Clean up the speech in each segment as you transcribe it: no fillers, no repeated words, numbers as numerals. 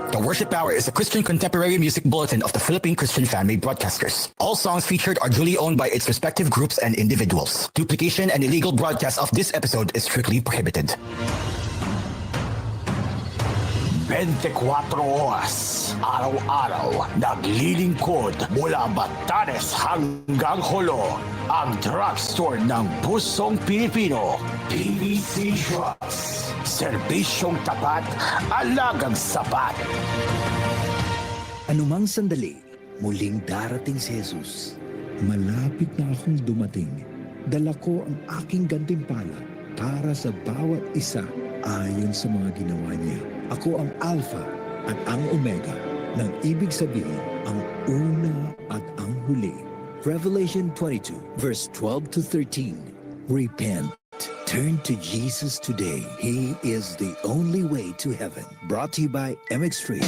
The Worship Hour is a Christian contemporary music bulletin of the Philippine Christian Fan-Made Broadcasters. All songs featured are duly owned by its respective groups and individuals. Duplication and illegal broadcast of this episode is strictly prohibited. 24 oras, araw-araw, naglilingkod mula Batanes hanggang Holo, ang drugstore ng pusong Pilipino, PVC Drugs. Serbisyong tapat, alagang sapat. Anumang sandali, muling darating si Jesus. Malapit na akong dumating. Dala ko ang aking gantimpala para sa bawat isa ayon sa mga ginawa niya. Ako ang Alpha at ang Omega, nang ibig sabihin ang una at ang huli. Revelation 22 verse 12 to 13. Repent. Turn to Jesus today. He is the only way to heaven. Brought to you by MX3.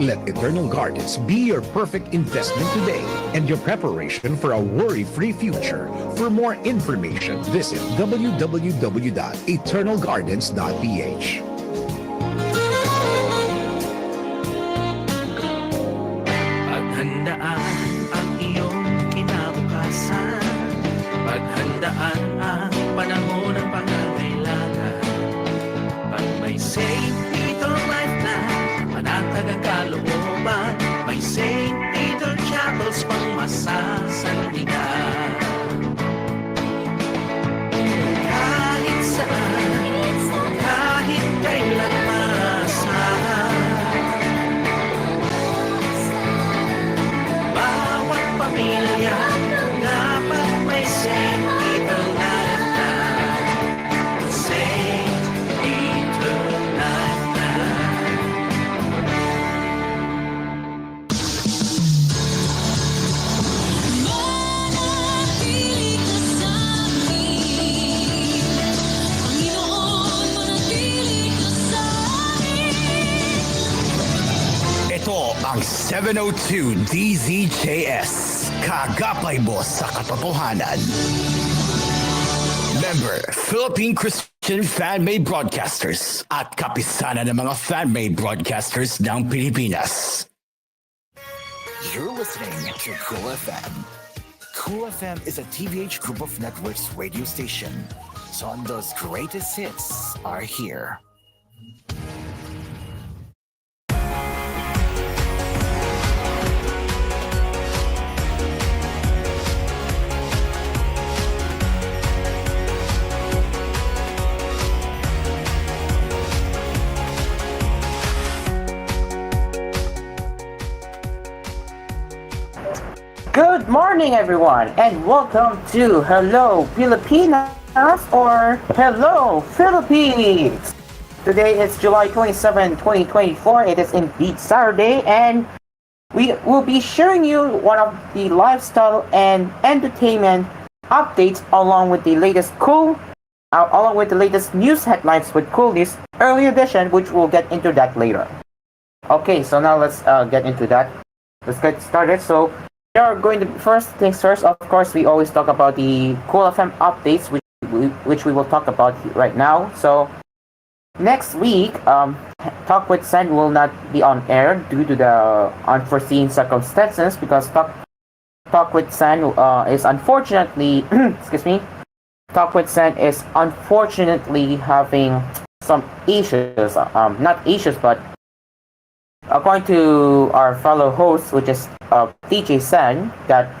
Let Eternal Gardens be your perfect investment today and your preparation for a worry-free future. For more information, visit www.eternalgardens.ph. Paghandaan ang iyong kinabukasan. Paghandaan ang panahon ng pangangailangan. Pag may St. Peter Life na manatag ang kalooban, may St. Peter Chapels pang masasandigan. Kahit saan, kahit kailan maasahan, bawat pamilya dapat may St. Peter Life na. St. Peter Life na. Manatili ka sa akin, Panginoon, manatili ka sa akin. Ito ang 702 DZJS. Kagapay mo sa katotohanan. Member, Philippine Christian Fan-Made Broadcasters at kapisanan ng mga fan-made broadcasters ng Pilipinas. You're listening to koolFM. koolFM is a TVH Group of Networks radio station. Sondo's greatest hits are here. Good morning, everyone, and welcome to Hello Pilipinas or Hello Philippines. Today is July 27, 2024. It is indeed Saturday, and we will be sharing you one of the lifestyle and entertainment updates along with the latest news headlines with koolNews early edition, which we'll get into that later. Okay, so now let's get into that. Let's get started. So we are going to, first things first, of course, we always talk about the koolFM updates, which we will talk about right now. So next week, Talk with Sen will not be on air due to the unforeseen circumstances, because Talk with Sen is unfortunately, excuse me, Talk with Sen is unfortunately having some issues, not issues, but according to our fellow host, which is DJ Sen, that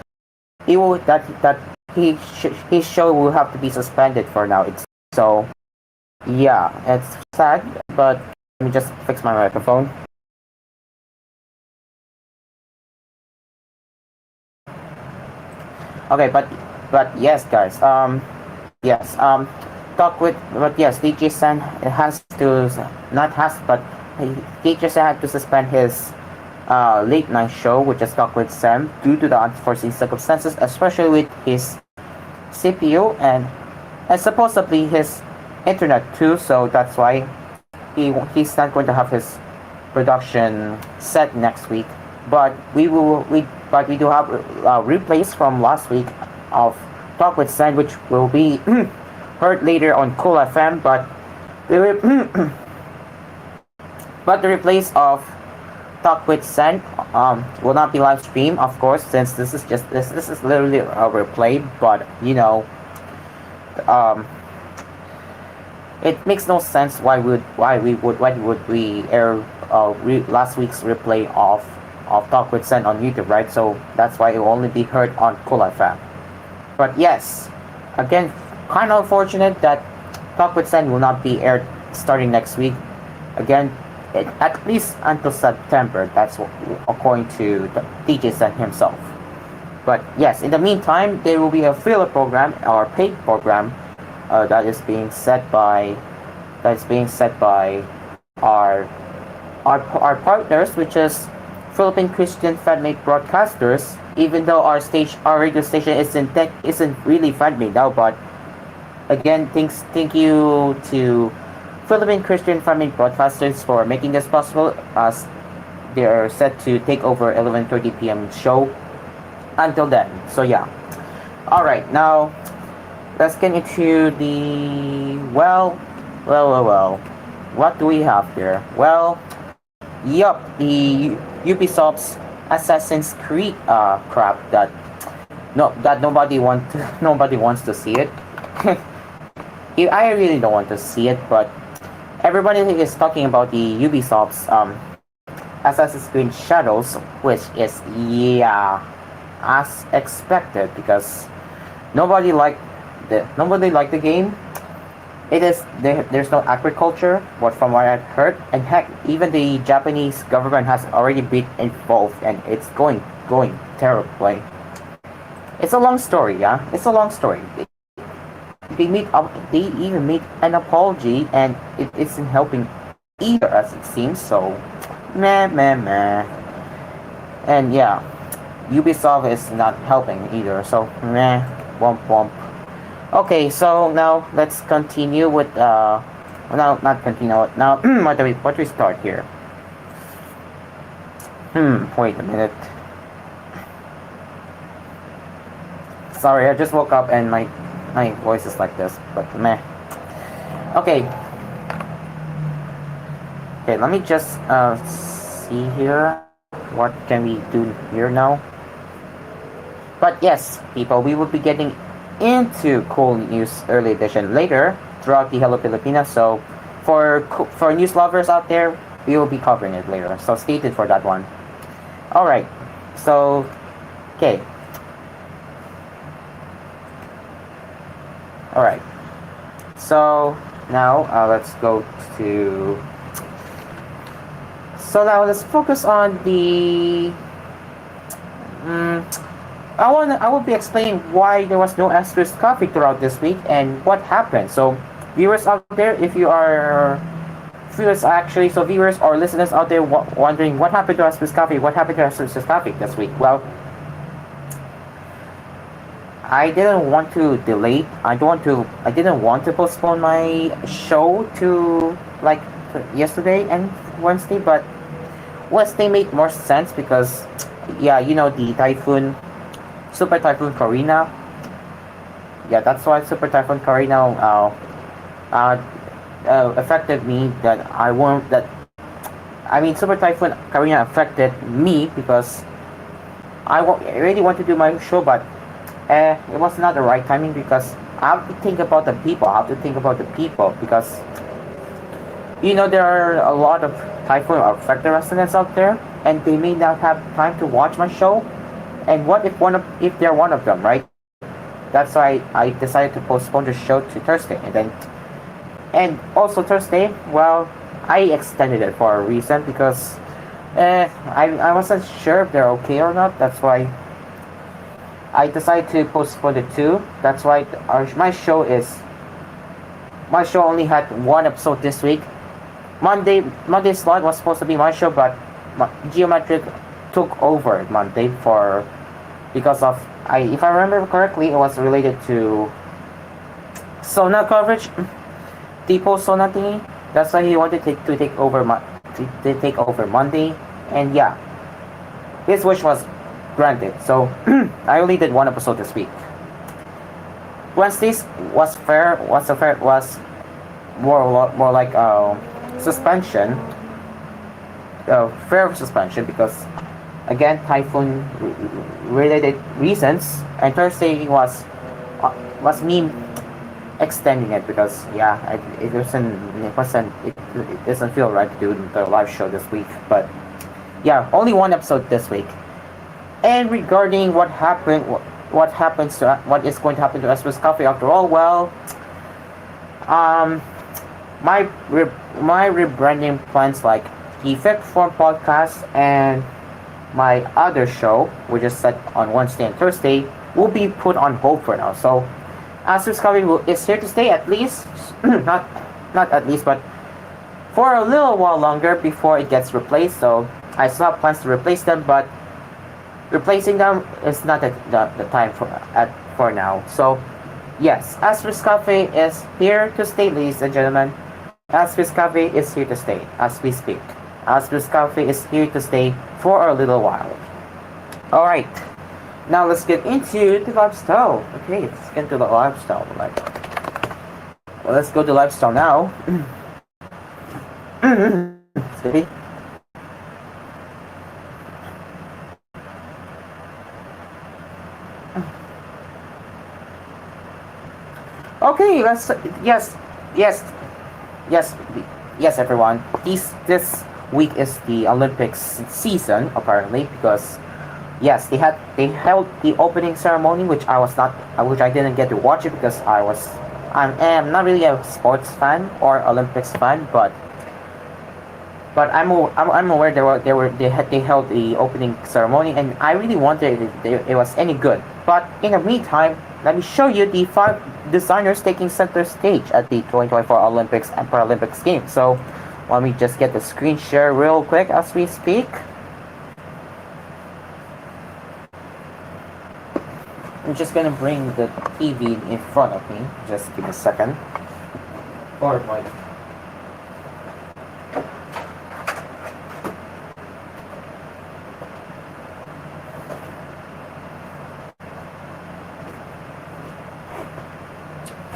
his show will have to be suspended for now. So yeah, it's sad, but let me just fix my microphone. Okay, but yes, guys, DJ Sen has to, DJ Sen had to suspend his late night show, which is Talk with Sam, due to the unforeseen circumstances, especially with his CPU and supposedly his internet too. So that's why he's not going to have his production set next week. But we do have replays from last week of Talk with Sam, which will be heard later on koolFM. But we will But the replace of Talk with Sen will not be live stream, of course, since this is literally a replay. But um, it makes no sense why would we air last week's replay of Talk with Sen on YouTube, right? So that's why it will only be heard on koolFM. But yes, again, kind of unfortunate that Talk with Sen will not be aired starting next week. Again, at least until September. That's according to DJ Sen himself. But yes, in the meantime, there will be a filler program or paid program that is being set by our partners, which is Philippine Christian fan-made broadcasters. Even though our radio station isn't really fan-made now, but again, thank you to Philippine Christian fan-made broadcasters for making this possible, as they are set to take over 11:30 p.m. show until then. So yeah. All right, now let's get into the well. What do we have here? Well, yup, the Ubisoft's Assassin's Creed crap that nobody wants to see it. I really don't want to see it, but everybody is talking about the Ubisoft's Assassin's Creed Shadows, which is as expected, because nobody liked the game. There's no agriculture, but from what I've heard, and heck, even the Japanese government has already been involved, and it's going terribly. It's a long story, yeah. It's a long story. They even made an apology, and it isn't helping either, as it seems. So, meh. And yeah, Ubisoft is not helping either. So, meh, womp. Okay, so now let's continue with not continue now. What do we start here? Wait a minute. Sorry, I just woke up and my voice is like this, but meh. Okay, let me just see here. What can we do here now? But yes, people, we will be getting into koolNews early edition later throughout the Hello Pilipinas. So for news lovers out there, we will be covering it later. So stay tuned for that one. All right. So, okay. All right. So now let's go to. So now let's focus on the. I will be explaining why there was no Asphere's coffee throughout this week and what happened. So viewers out there, viewers or listeners out there wondering what happened to Asphere's coffee, this week. Well, I didn't want to delay. I didn't want to postpone my show to like yesterday and Wednesday, but Wednesday made more sense because the Super Typhoon Karina. Yeah, that's why Super Typhoon Karina affected me. Super Typhoon Karina affected me because I really want to do my show, but it was not the right timing because I have to think about the people. Because there are a lot of typhoon affected residents out there, and they may not have time to watch my show. And what if they're one of them, right? That's why I decided to postpone the show to Thursday, and also Thursday. Well, I extended it for a reason because I wasn't sure if they're okay or not. That's why I decided to postpone it too. That's why my show only had one episode this week. Monday slot was supposed to be my show, but Geometric took over Monday because of if I remember correctly, it was related to Sona coverage, the post Sona thingy. That's why he wanted to take over Monday, and yeah, his wish was granted. So I only did one episode this week. Wednesdays was fair. Was more like suspension. fair suspension because, again, typhoon related reasons. And Thursday was me extending it because it doesn't feel right to do the live show this week. But yeah, only one episode this week. And regarding what is going to happen to Espresso Coffee after all, well, my rebranding plans, like the Fifth Form podcast and my other show, which is set on Wednesday and Thursday, will be put on hold for now. So Asphere Coffee is here to stay, at least not at least, but for a little while longer before it gets replaced. So I still have plans to replace them, but replacing them is not the time for now. So yes, Asphere Cafe is here to stay, ladies and gentlemen. Asphere Cafe is here to stay as we speak. Asphere Cafe is here to stay for a little while. Alright, now let's get into the lifestyle. Okay, let's get into the lifestyle. Let's go to lifestyle now. See? Okay, yes, everyone. This week is the Olympics season, apparently, because yes, they held the opening ceremony, which I didn't get to watch it because I'm not really a sports fan or Olympics fan, but I'm aware they held the opening ceremony, and I really wondered if it was any good. But in the meantime, let me show you the 5 designers taking center stage at the 2024 Olympics and Paralympics Games. So let me just get the screen share real quick as we speak. I'm just gonna bring the TV in front of me. Just give me a second. Or my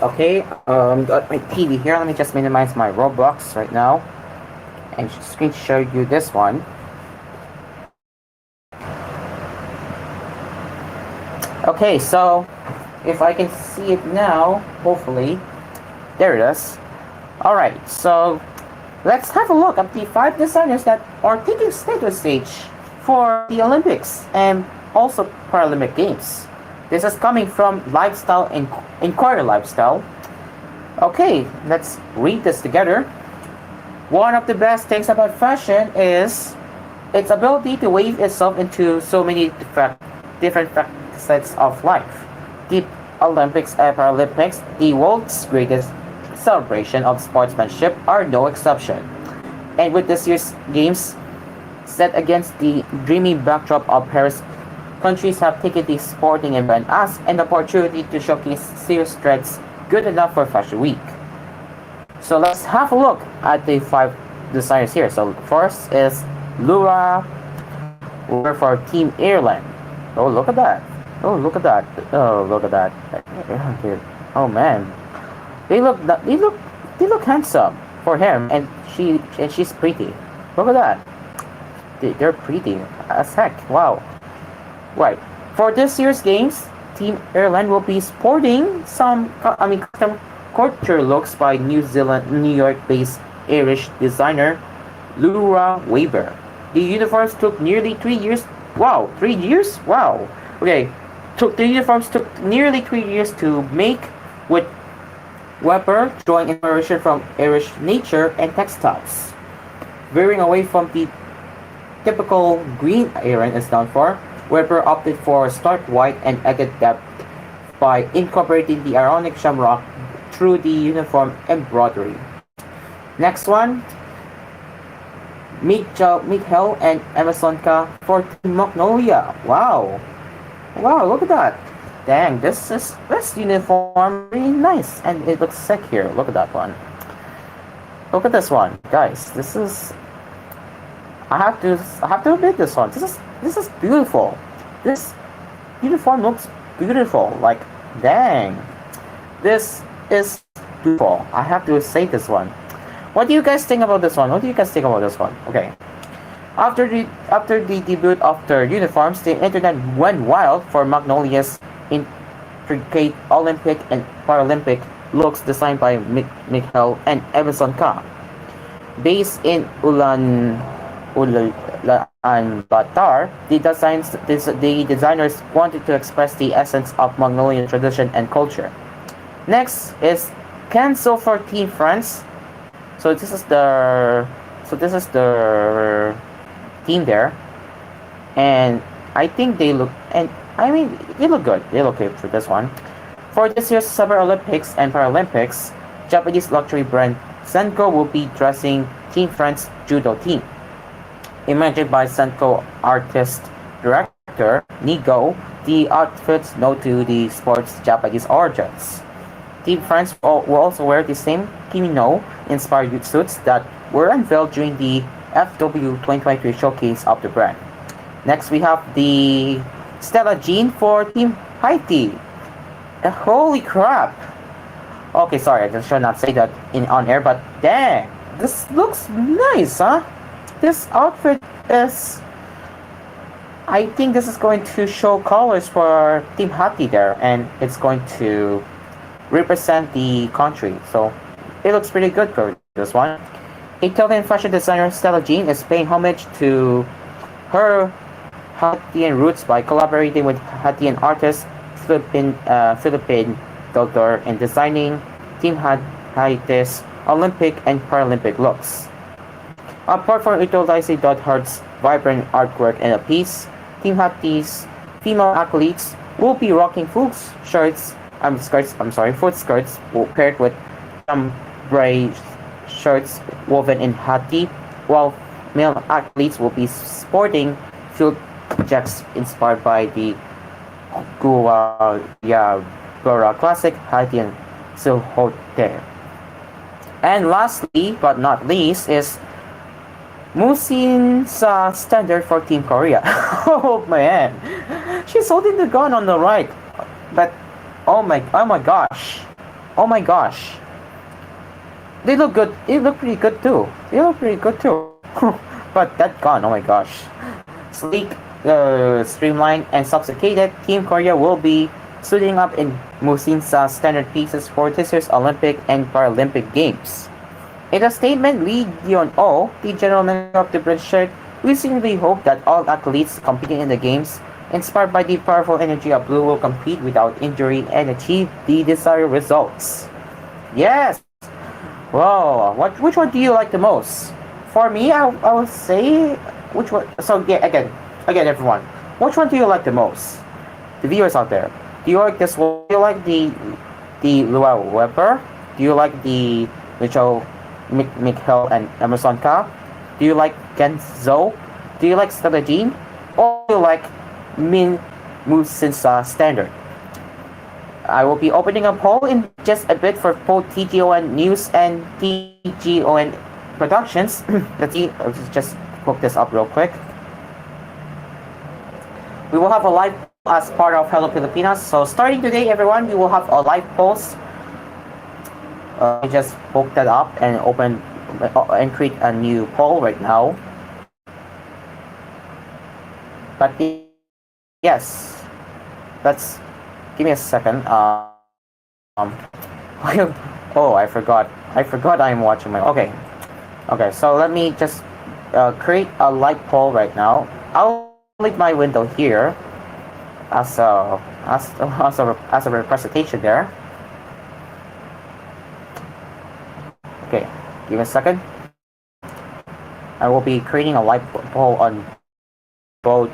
Okay, got my TV here. Let me just minimize my Roblox right now and screen share you this one. Okay, so if I can see it now, hopefully, there it is. Alright, so let's have a look at the 5 designers that are taking center stage for the Olympics and also Paralympic Games. This is coming from Lifestyle Inquiry Lifestyle. Okay, let's read this together. One of the best things about fashion is its ability to weave itself into so many different facets of life. The Olympics and Paralympics, the world's greatest celebration of sportsmanship, are no exception. And with this year's games set against the dreamy backdrop of Paris, countries have taken the sporting event as an opportunity to showcase serious threads good enough for Fashion Week. So let's have a look at the 5 designers here. So first is Laura for Team Ireland. Oh, look at that. Oh, look at that. Oh, look at that. Oh man, they look handsome for him, and she's pretty. Look at that. They're pretty as heck. Wow. Right. For this year's games, Team Ireland will be sporting some custom couture looks by New York-based Irish designer Laura Weber. The uniforms took nearly 3 years. Wow, 3 years? Wow. Okay. The uniforms took nearly 3 years to make, with Weber drawing inspiration from Irish nature and textiles. Veering away from the typical green Ireland is known for, Weber opted for stark white and agate depth by incorporating the ironic shamrock through the uniform embroidery. Next one, Michael and Amazonka for Team Magnolia. Wow. Wow, look at that. Dang, this uniform really nice, and it looks sick here. Look at that one. Look at this one, guys. This is, I have to admit, this one. This is beautiful. This uniform looks beautiful. Like, dang, this is beautiful. I have to say this one. What do you guys think about this one? Okay. After the debut of their uniforms, the internet went wild for Magnolia's intricate Olympic and Paralympic looks designed by Mikhail and Emerson Ka. Based in Ulaanbaatar, the designers wanted to express the essence of Mongolian tradition and culture. Next is Cancel for Team France. So this is the team there, and I think they look they look good. They look good for this one. For this year's Summer Olympics and Paralympics, Japanese luxury brand Senko will be dressing Team France judo team. Imagined by Senko artist director Nigo, the outfits note to the sport's Japanese origins. Team France will also wear the same kimono-inspired youth suits that were unveiled during the FW 2023 showcase of the brand. Next, we have the Stella Jean for Team Haiti. Holy crap! Okay, sorry, I should not say that on air, but dang, this looks nice, huh? This outfit is... I think this is going to show colors for Team Haiti there, and it's going to represent the country, so it looks pretty good for this one. Italian fashion designer Stella Jean is paying homage to her Haitian roots by collaborating with Haitian artist Philippine Doctor in designing Team Haiti's Olympic and Paralympic looks. Apart from utilizing Dodhardt's vibrant artwork in a piece, Team Haiti's female athletes will be rocking foot skirts paired with chambray shirts woven in Haiti, while male athletes will be sporting field jacks inspired by the Gora classic Haitian silhouette. And lastly, but not least, is Musin's standard for Team Korea. Oh man, she's holding the gun on the right, but oh my gosh, they look good. They look pretty good too. But that gun, oh my gosh, sleek, streamlined, and sophisticated. Team Korea will be suiting up in Musin's standard pieces for this year's Olympic and Paralympic Games. In a statement, Lee Yeon-oh, the general manager of the British shirt, recently hoped that all athletes competing in the games, inspired by the powerful energy of blue, will compete without injury and achieve the desired results. Yes! Whoa, which one do you like the most? For me, I would say, which one? So yeah, again, everyone, which one do you like the most? The viewers out there, do you like this one? Do you like the Lua Weber? Do you like the Mikhail and Emerson Ka? Do you like Genzo? Do you like Stella Jean? Or do you like Min Musin's standard? I will be opening a poll in just a bit for both TGON News and TGON Productions. Let's see, let's just hook this up real quick. We will have a live as part of Hello Pilipinas. So starting today, everyone, we will have a live post. I just hook that up and open and create a new poll right now. But yes, let's give me a second. Oh, I forgot I'm watching my. Okay, so let me just create a live poll right now. I'll leave my window here as a representation there. Okay, give me a second. I will be creating a live poll on both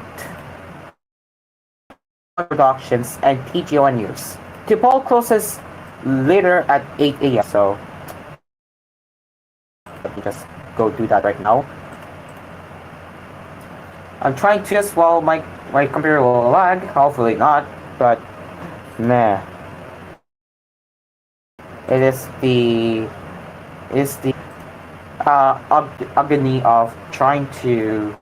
Productions and TGON News. The poll closes later at 8 a.m. So let me just go do that right now. I'm trying to just while my computer will lag. Hopefully not, but meh. It is the agony of trying to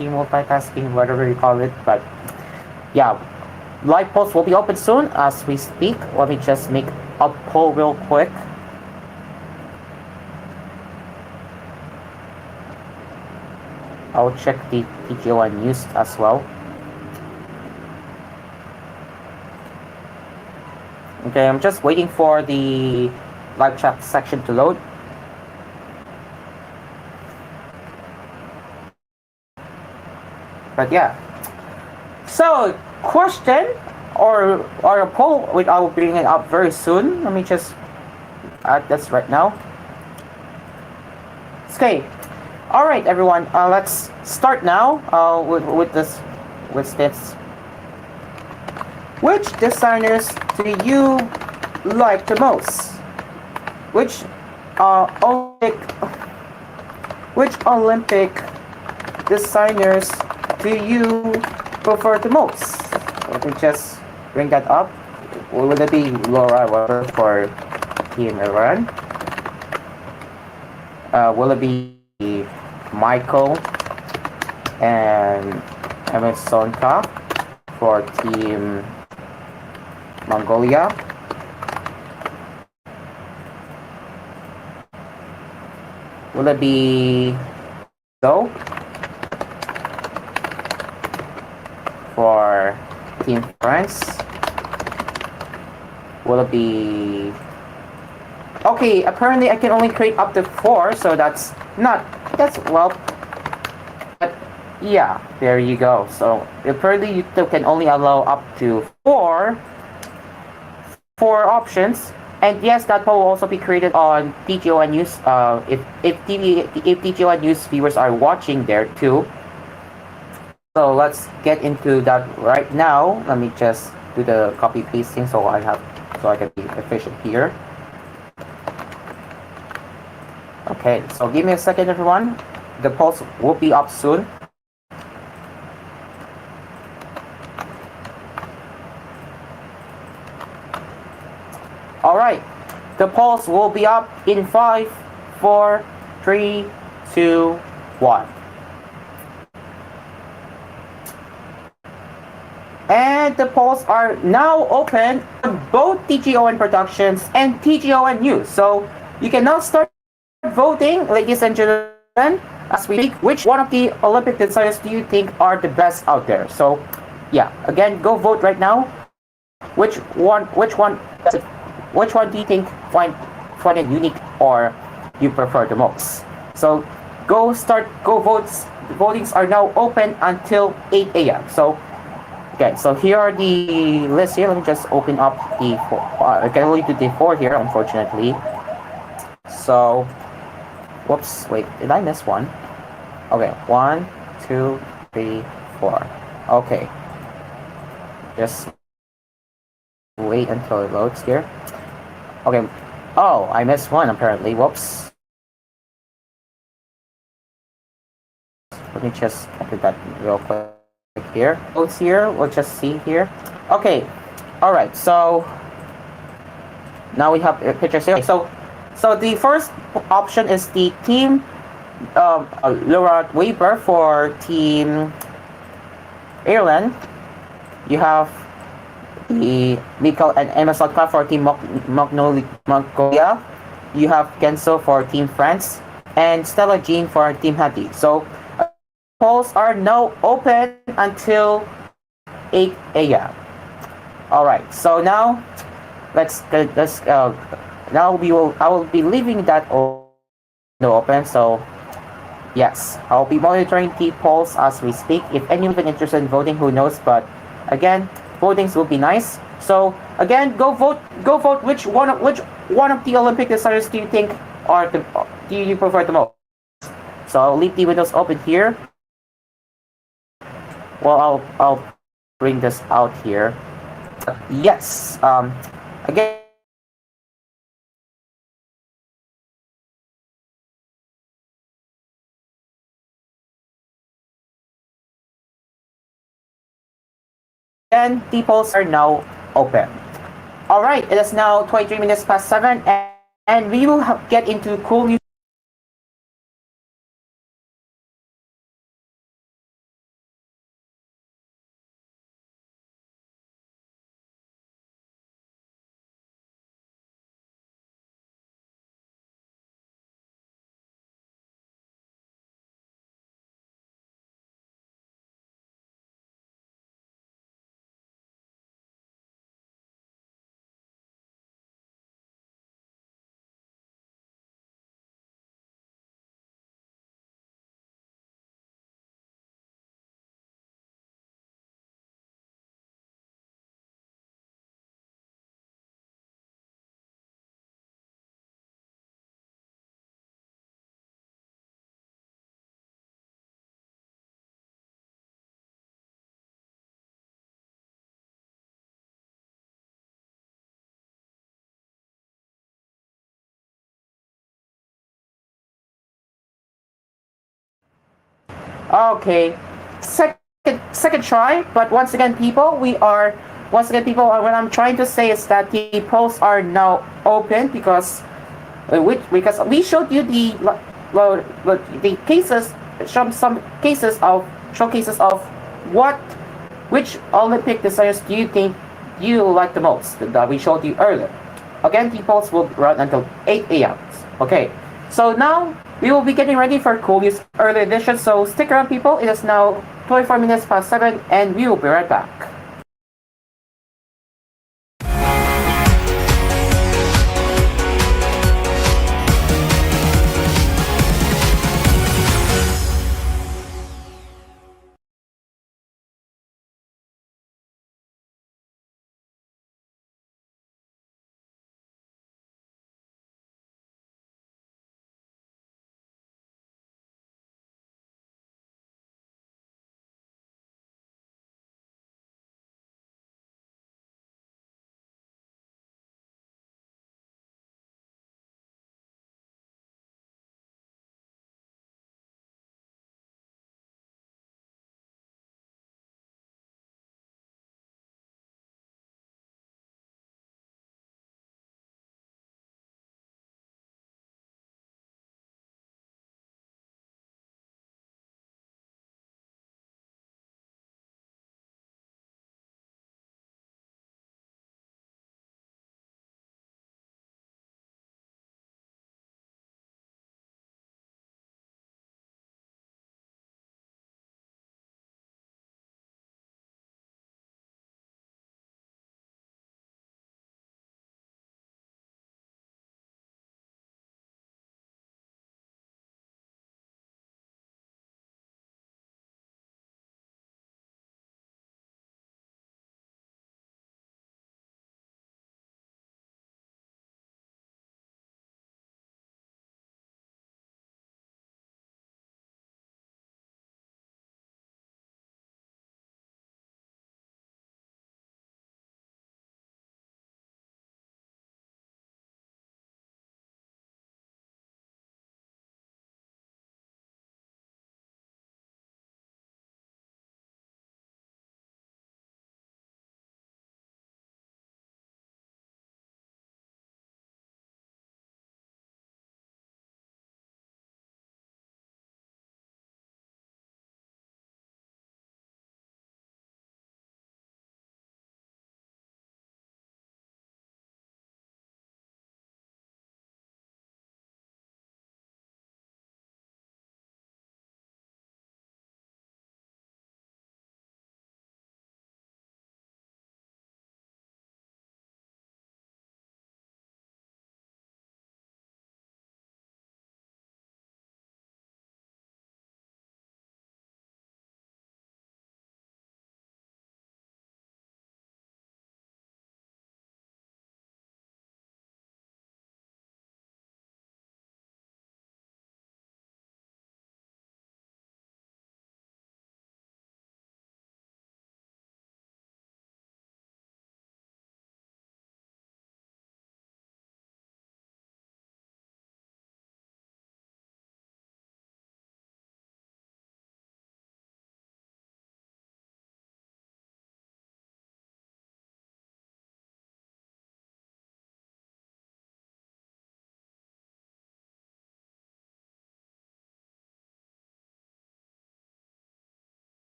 multitasking, whatever you call it. But yeah, live polls will be open soon as we speak. Let me just make a poll real quick. I'll check the TGON news as well. Okay, I'm just waiting for the live chat section to load. But yeah. So, question or a poll, which I will bring it up very soon. Let me just add this right now. Okay. All right, everyone. Let's start now. With this. Which designers do you like the most? Which Olympic designers do you prefer the most? Let me just bring that up. Will it be Laura Weber for Team Iran? Will it be Michael and Emersonka for Team Mongolia? Will it be Zoe for Team France? Will it be... Okay, apparently I can only create up to 4, so that's well, but yeah, there you go. So apparently you can only allow up to 4 options. And yes, that poll will also be created on TGON News. If TGON News viewers are watching there too. So let's get into that right now. Let me just do the copy pasting so I can be efficient here. Okay, so give me a second, everyone. The polls will be up soon. All right, the polls will be up in 5, 4, 3, 2, 1. And the polls are now open on both TGON Productions and TGON News. So you can now start voting, ladies and gentlemen, as we speak. Which one of the Olympic designers do you think are the best out there? So yeah, again, go vote right now. Which one do you think find it unique or you prefer the most? So go votes. The votings are now open until 8 a.m. So okay, so here are the list here. Let me just open up the 4. I can only do the 4 here, unfortunately. So, whoops, wait, did I miss one? Okay, 1, 2, 3, 4. Okay. Just wait until it loads here. Okay. Oh, I missed one apparently. Whoops. Let me just do that real quick here. Loads here. We'll just see here. Okay. All right. So now we have pictures here. So the first option is the team Laura Weber for Team Ireland. You have the Mikkel and Emma Sotka for Team Mongolia. You have Genso for Team France and Stella Jean for Team Hati. So polls are now open until 8 a.m. All right. So now now I will be leaving that open. So yes, I'll be monitoring the polls as we speak. If anyone interested in voting, who knows? But again, votings will be nice. So again, go vote. Which one of the Olympic designers do you think do you prefer the most? So I'll leave the windows open here. Well, I'll bring this out here. Yes. Again. And the polls are now open. All right, it is now 23 minutes past 7, and we will get into koolNews. Okay. Second try, but once again, people, what I'm trying to say is that the polls are now open because we showed you the cases, some cases of showcases of what which Olympic designers do you think you like the most that we showed you earlier. Again, the polls will run until 8 a.m. Okay, so now we will be getting ready for koolNews early edition. So stick around, people. It is now 24 minutes past 7, and we will be right back.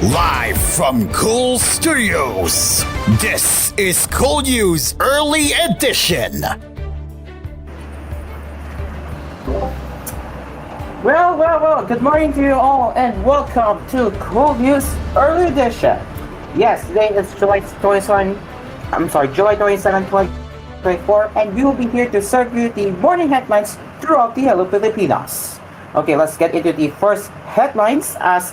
Live from Cool Studios, this is koolNews Early Edition. Well, good morning to you all and welcome to koolNews Early Edition. Yes, today is July 27, 2024, and we will be here to serve you the morning headlines throughout the Hello Pilipinas. Okay, let's get into the first headlines as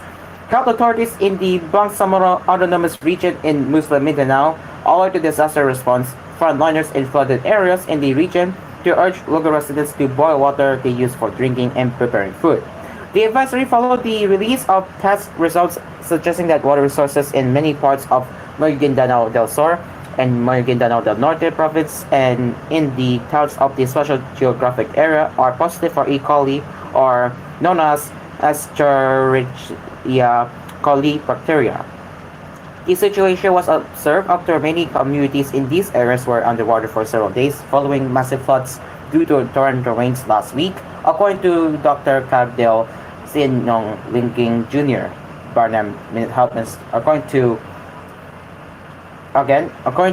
health authorities in the Bangsamoro Autonomous Region in Muslim Mindanao alert to disaster response frontliners in flooded areas in the region to urge local residents to boil water they use for drinking and preparing food. The advisory followed the release of test results suggesting that water resources in many parts of Maguindanao del Sur and Maguindanao del Norte province and in the towns of the special geographic area are positive for E. coli or known as Escherichia coli bacteria. The situation was observed after many communities in these areas were underwater for several days following massive floods due to torrential rains last week, according to Dr. Cagdel Sinong Linking Jr., Barnum Health Minister. According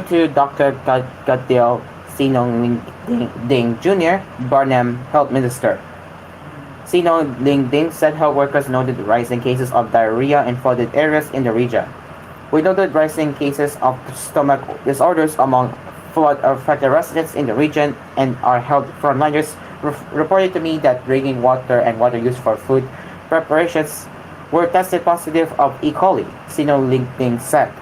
to Dr. Cagdel Sinong Linking Jr., Barnum Health Minister. Sinong Linking said health workers noted rising cases of diarrhea in flooded areas in the region. We noted rising cases of stomach disorders among flood-affected residents in the region, and our health frontliners reported to me that drinking water and water used for food preparations were tested positive of E. coli, Sinong Linking said.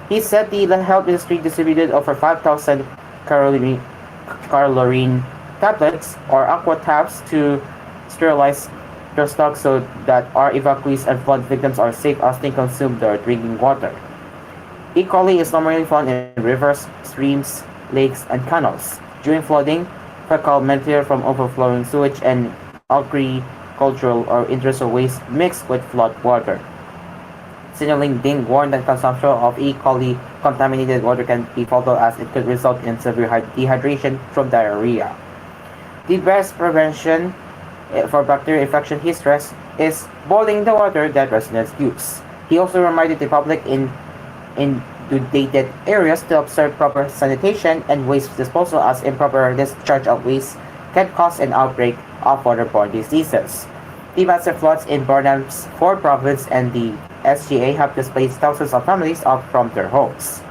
He said the health ministry distributed over 5,000 chlorine tablets or aqua tabs to sterilize their stock so that our evacuees and flood victims are safe as they consume their drinking water. E. coli is normally found in rivers, streams, lakes, and canals. During flooding, fecal matter from overflowing sewage and agricultural or industrial waste mixed with flood water. Sinong Ding warned that consumption of E. coli contaminated water can be fatal as it could result in severe dehydration from diarrhea. The best prevention for bacterial infection, he stressed, is boiling the water that residents use. He also reminded the public in inundated areas to observe proper sanitation and waste disposal as improper discharge of waste can cause an outbreak of waterborne diseases. The massive floods in Bornam's 4 province and the SGA have displaced thousands of families from their homes.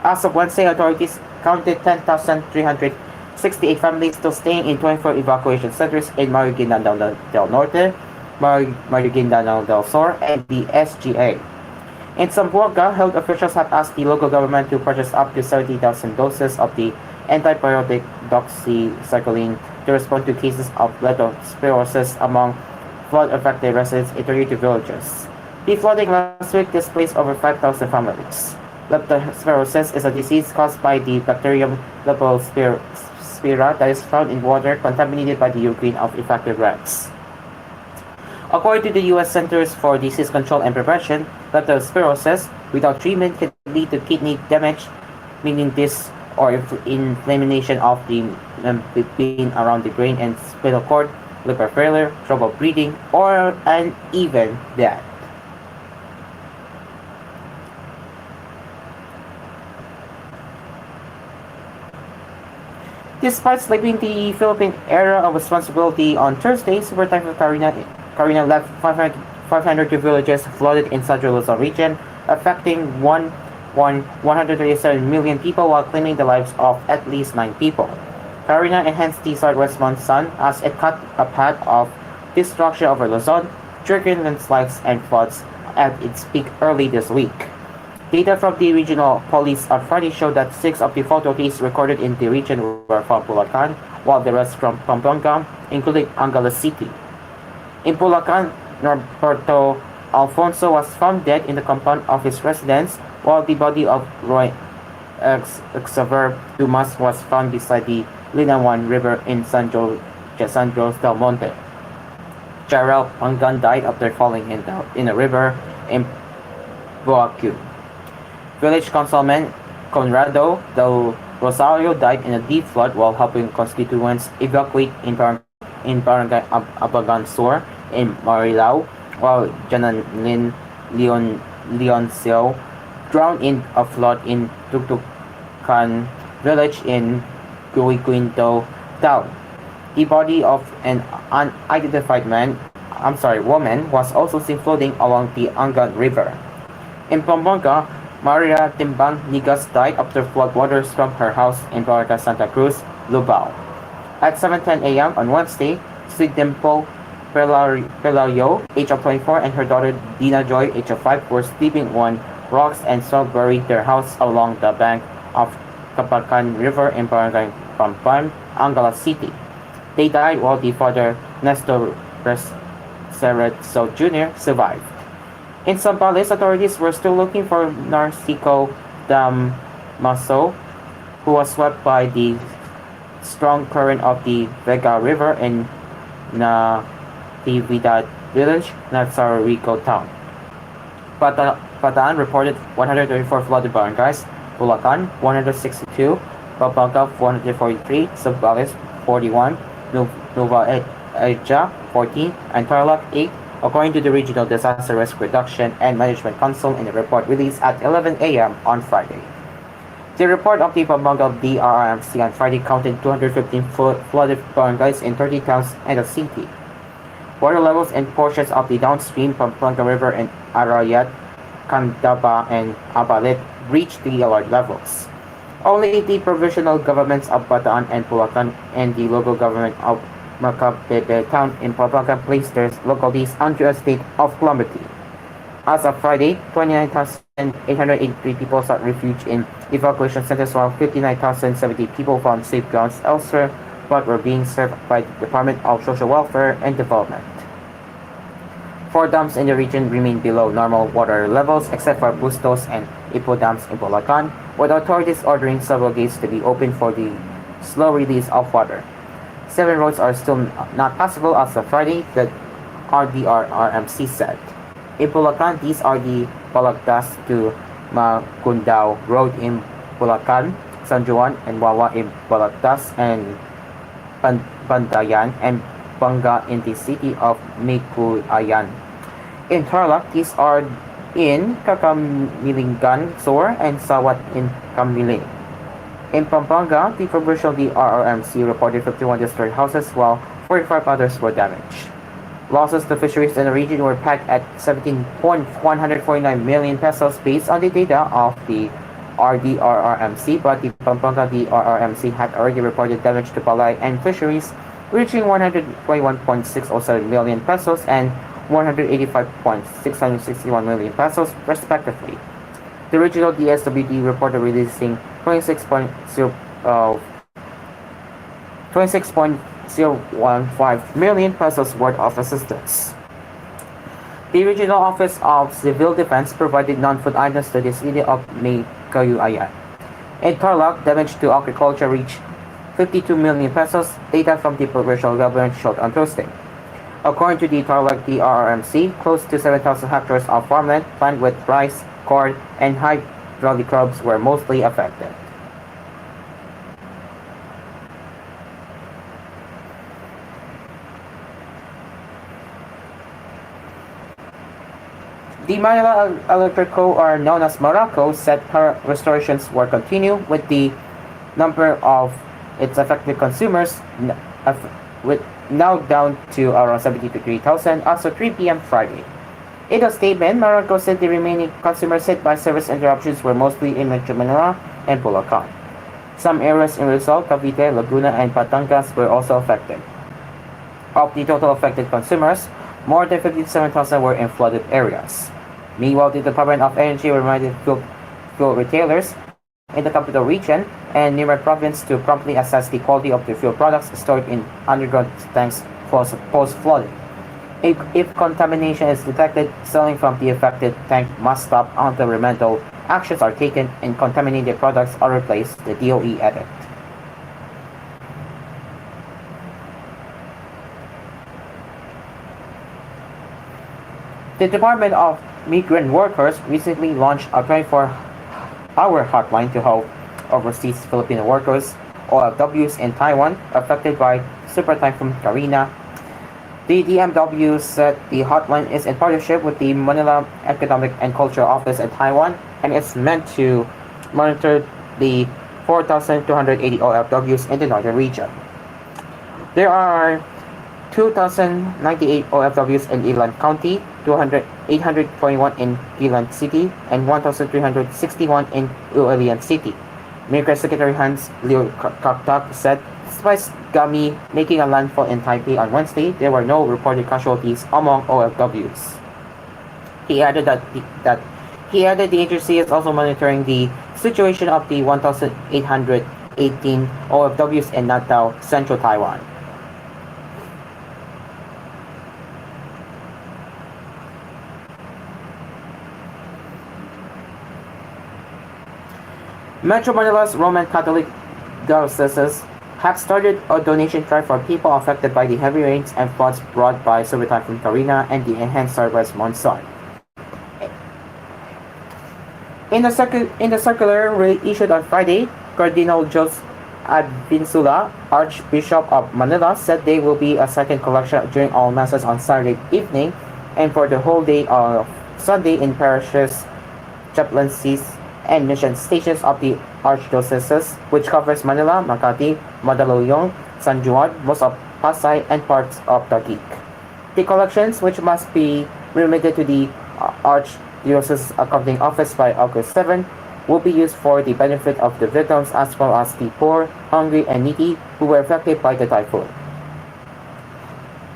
As of Wednesday, authorities counted 10,368 families still staying in 24 evacuation centers in Maguindanao del Norte, Maguindanao del Sur, and the SGA. In Zamboanga, health officials have asked the local government to purchase up to 70,000 doses of the antibiotic doxycycline to respond to cases of leptospirosis among flood-affected residents in 32 villages. The flooding last week displaced over 5,000 families. Leptospirosis is a disease caused by the bacterium Leptospira that is found in water contaminated by the urine of infected rats. According to the U.S. Centers for Disease Control and Prevention, leptospirosis without treatment can lead to kidney damage, meaning this or inflammation of the vein around the brain and spinal cord, liver failure, trouble breathing, or an even death. Despite slipping the Philippine area of responsibility on Thursday, Super Typhoon Karina left 502 villages flooded in Central Luzon region, affecting 137 million people while claiming the lives of at least 9 people. Karina enhanced the southwest monsoon as it cut a path of destruction over Luzon, triggering landslides and floods at its peak early this week. Data from the regional police on Friday showed that 6 of the fatalities recorded in the region were from Bulacan, while the rest from Pampanga, including Angeles City. In Bulacan, Norberto Alfonso was found dead in the compound of his residence, while the body of Roy Xavier Dumas was found beside the Linawan River in San Jose del Monte. Jarrell Pangan died after falling in a river in Boacu. Village Councilman Conrado del Rosario died in a deep flood while helping constituents evacuate in Barangay Abagan Sur in Marilao, while Janalyn Leon Leoncio, drowned in a flood in Tuktukan village in Guiguinto town. The body of an unidentified woman was also seen floating along the Angan River. In Pampanga, Maria Timbang Nigas died after floodwaters from her house in Barangay Santa Cruz, Lubao. At 7:10 a.m. on Wednesday, Sweet Dimple Pelayo, age of 24, and her daughter Dina Joy, age of 5, were sleeping on rocks and saw buried their house along the bank of Kapakan River in Barangay Pampan, Angala City. They died while the father, Nestor Cerezo Jr., survived. In Zambales, authorities were still looking for Narciso Damaso, who was swept by the strong current of the Vega River in Natividad Village, Rico town. Bataan reported 134 flooded barangays, Bulacan 162, Pampanga 143, Zambales 41, Nueva Ecija 14, and Tarlac 8, according to the Regional Disaster Risk Reduction and Management Council in a report released at 11 a.m. on Friday. The report of the Pampanga DRRMC on Friday counted 215 flooded barangays in 30 towns and a city. Water levels in portions of the downstream Pampanga River in Arayat, Candaba, and Abalit reached the alert levels. Only the provisional governments of Bataan and Bulacan and the local government of Macabebe town in Pampanga placed their localities under a state of calamity. As of Friday, 29,883 people sought refuge in evacuation centers, while 59,070 people found safe grounds elsewhere but were being served by the Department of Social Welfare and Development. 4 dams in the region remain below normal water levels except for Bustos and Ipo dams in Bulacan, with authorities ordering several gates to be opened for the slow release of water. 7 roads are still not passable as of Friday, the RDRRMC said. In Bulacan, these are the Balagtas to Magundao Road in Bulacan, San Juan and Wawa in Balagtas, and Bandayan and Banga in the city of Mikuayan. In Tarlac, these are in Kakamilingan, Sor, and Sawat in Kamiling. In Pampanga, the provincial DRRMC reported 51 destroyed houses while 45 others were damaged. Losses to fisheries in the region were pegged at 17.149 million pesos based on the data of the RDRRMC, but the Pampanga DRRMC had already reported damage to palay and fisheries reaching 121.607 million pesos and 185.661 million pesos respectively. The regional DSWD reported releasing 26.015 million pesos worth of assistance. The Regional Office of Civil Defense provided non-food items to the city of Maycayuayan. In Tarlac, damage to agriculture reached 52 million pesos, data from the provincial government showed on Thursday. According to the Tarlac DRRMC, close to 7,000 hectares of farmland planted with rice, corn, and hydraulic crops were mostly affected. The Manila Electrico, or known as Morocco, said her restorations will continue with the number of its affected consumers now down to around 73,000 as of 3 p.m. Friday. In a statement, Morocco said the remaining consumers hit by service interruptions were mostly in Metro Manila and Bulacan. Some areas in Rizal, Cavite, Laguna, and Batangas were also affected. Of the total affected consumers, more than 57,000 were in flooded areas. Meanwhile, the Department of Energy reminded fuel retailers in the capital region and Nimar province to promptly assess the quality of the fuel products stored in underground tanks post-flooding. If contamination is detected, selling from the affected tank must stop until remedial actions are taken and contaminated products are replaced, the DOE added. The Department of Migrant Workers recently launched a 24-hour hotline to help overseas Filipino workers, OFWs in Taiwan, affected by Super Typhoon Karina. The DMW said the hotline is in partnership with the Manila Economic and Cultural Office in Taiwan and it's meant to monitor the 4,280 OFWs in the northern region. There are 2,098 OFWs in Ilan County, 821 in Gilan City, and 1,361 in Ulian City. Mayor Secretary Hans Leo Kaktak said, despite Gami making a landfall in Taipei on Wednesday, there were no reported casualties among OFWs. He added the agency is also monitoring the situation of the 1,818 OFWs in Natao, Central Taiwan. Metro Manila's Roman Catholic dioceses have started a donation drive for people affected by the heavy rains and floods brought by Super Typhoon Karina and the enhanced southwest monsoon. In the circular issued on Friday, Cardinal Jose Advincula, Archbishop of Manila, said there will be a second collection during all masses on Saturday evening and for the whole day of Sunday in parishes, chaplaincies, and mission stations of the archdioceses, which covers Manila, Makati, Mandaluyong, San Juan, most of Pasay, and parts of Taguig. The collections, which must be remitted to the Archdiocese Accounting Office by August 7, will be used for the benefit of the victims as well as the poor, hungry, and needy who were affected by the typhoon.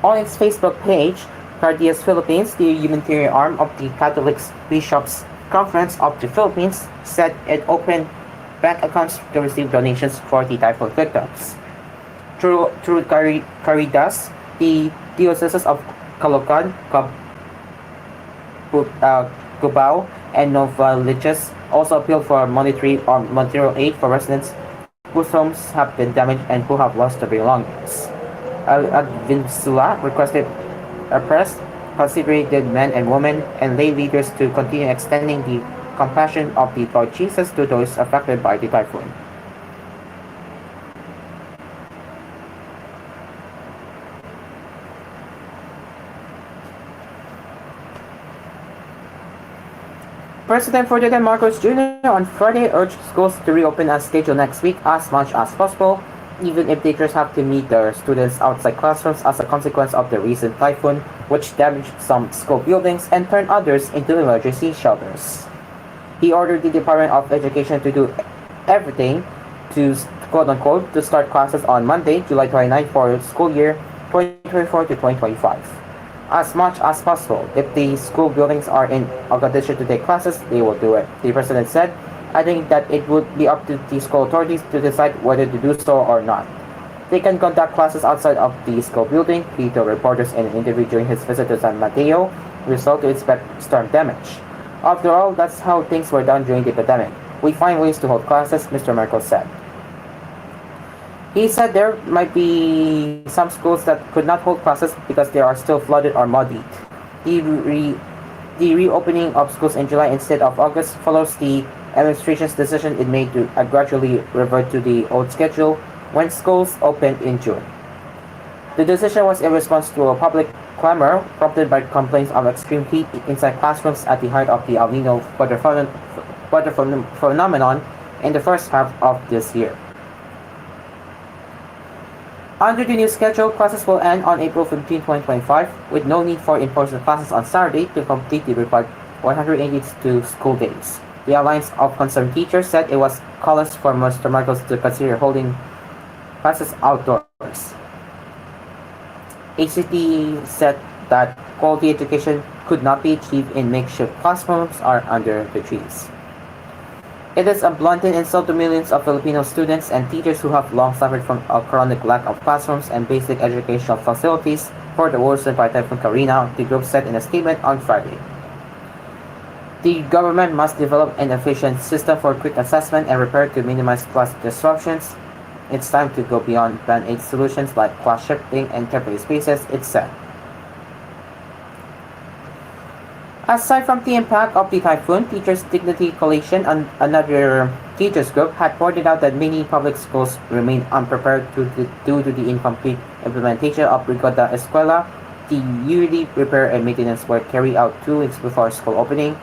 On its Facebook page, Cardias Philippines, the humanitarian arm of the Catholic Bishops' Conference of the Philippines, said it opened bank accounts to receive donations for the typhoon victims. Through Caritas, the dioceses of Caloocan, Cubao, and Novaliches also appealed for monetary or material aid for residents whose homes have been damaged and who have lost their belongings. Advincula requested a press considerated men and women and lay leaders to continue extending the compassion of the Lord Jesus to those affected by the typhoon. President Ferdinand Marcos Jr. on Friday urged schools to reopen as scheduled next week as much as possible, even if teachers have to meet their students outside classrooms as a consequence of the recent typhoon, which damaged some school buildings and turned others into emergency shelters. He ordered the Department of Education to do everything to, quote-unquote, to start classes on Monday, July 29 for school year 2024 to 2025. As much as possible. If the school buildings are in a condition to take classes, they will do it, the president said, adding that it would be up to the school authorities to decide whether to do so or not. They can conduct classes outside of the school building, he told reporters in an interview during his visit to San Mateo, result to inspect storm damage. After all, that's how things were done during the epidemic. We find ways to hold classes, Mr. Merkel said. He said there might be some schools that could not hold classes because they are still flooded or muddied. The reopening of schools in July instead of August follows the administration's decision it made to gradually revert to the old schedule when schools opened in June. The decision was in response to a public clamor prompted by complaints of extreme heat inside classrooms at the height of the El Nino weather phenomenon in the first half of this year. Under the new schedule, classes will end on April 15, 2025, with no need for in-person classes on Saturday to complete the required 182 school days. The Alliance of Concerned Teachers said it was callous for Mr. Marcos to consider holding classes outdoors. ACT said that quality education could not be achieved in makeshift classrooms or under the trees. It is a blatant insult to millions of Filipino students and teachers who have long suffered from a chronic lack of classrooms and basic educational facilities for the worsened by Typhoon Karina, the group said in a statement on Friday. The government must develop an efficient system for quick assessment and repair to minimize class disruptions. It's time to go beyond band-aid solutions like class shifting and temporary spaces, it said. Aside from the impact of the typhoon, Teachers Dignity Coalition and another teachers group had pointed out that many public schools remain unprepared due to the incomplete implementation of Brigada Escuela the yearly repair and maintenance work carried out 2 weeks before school opening,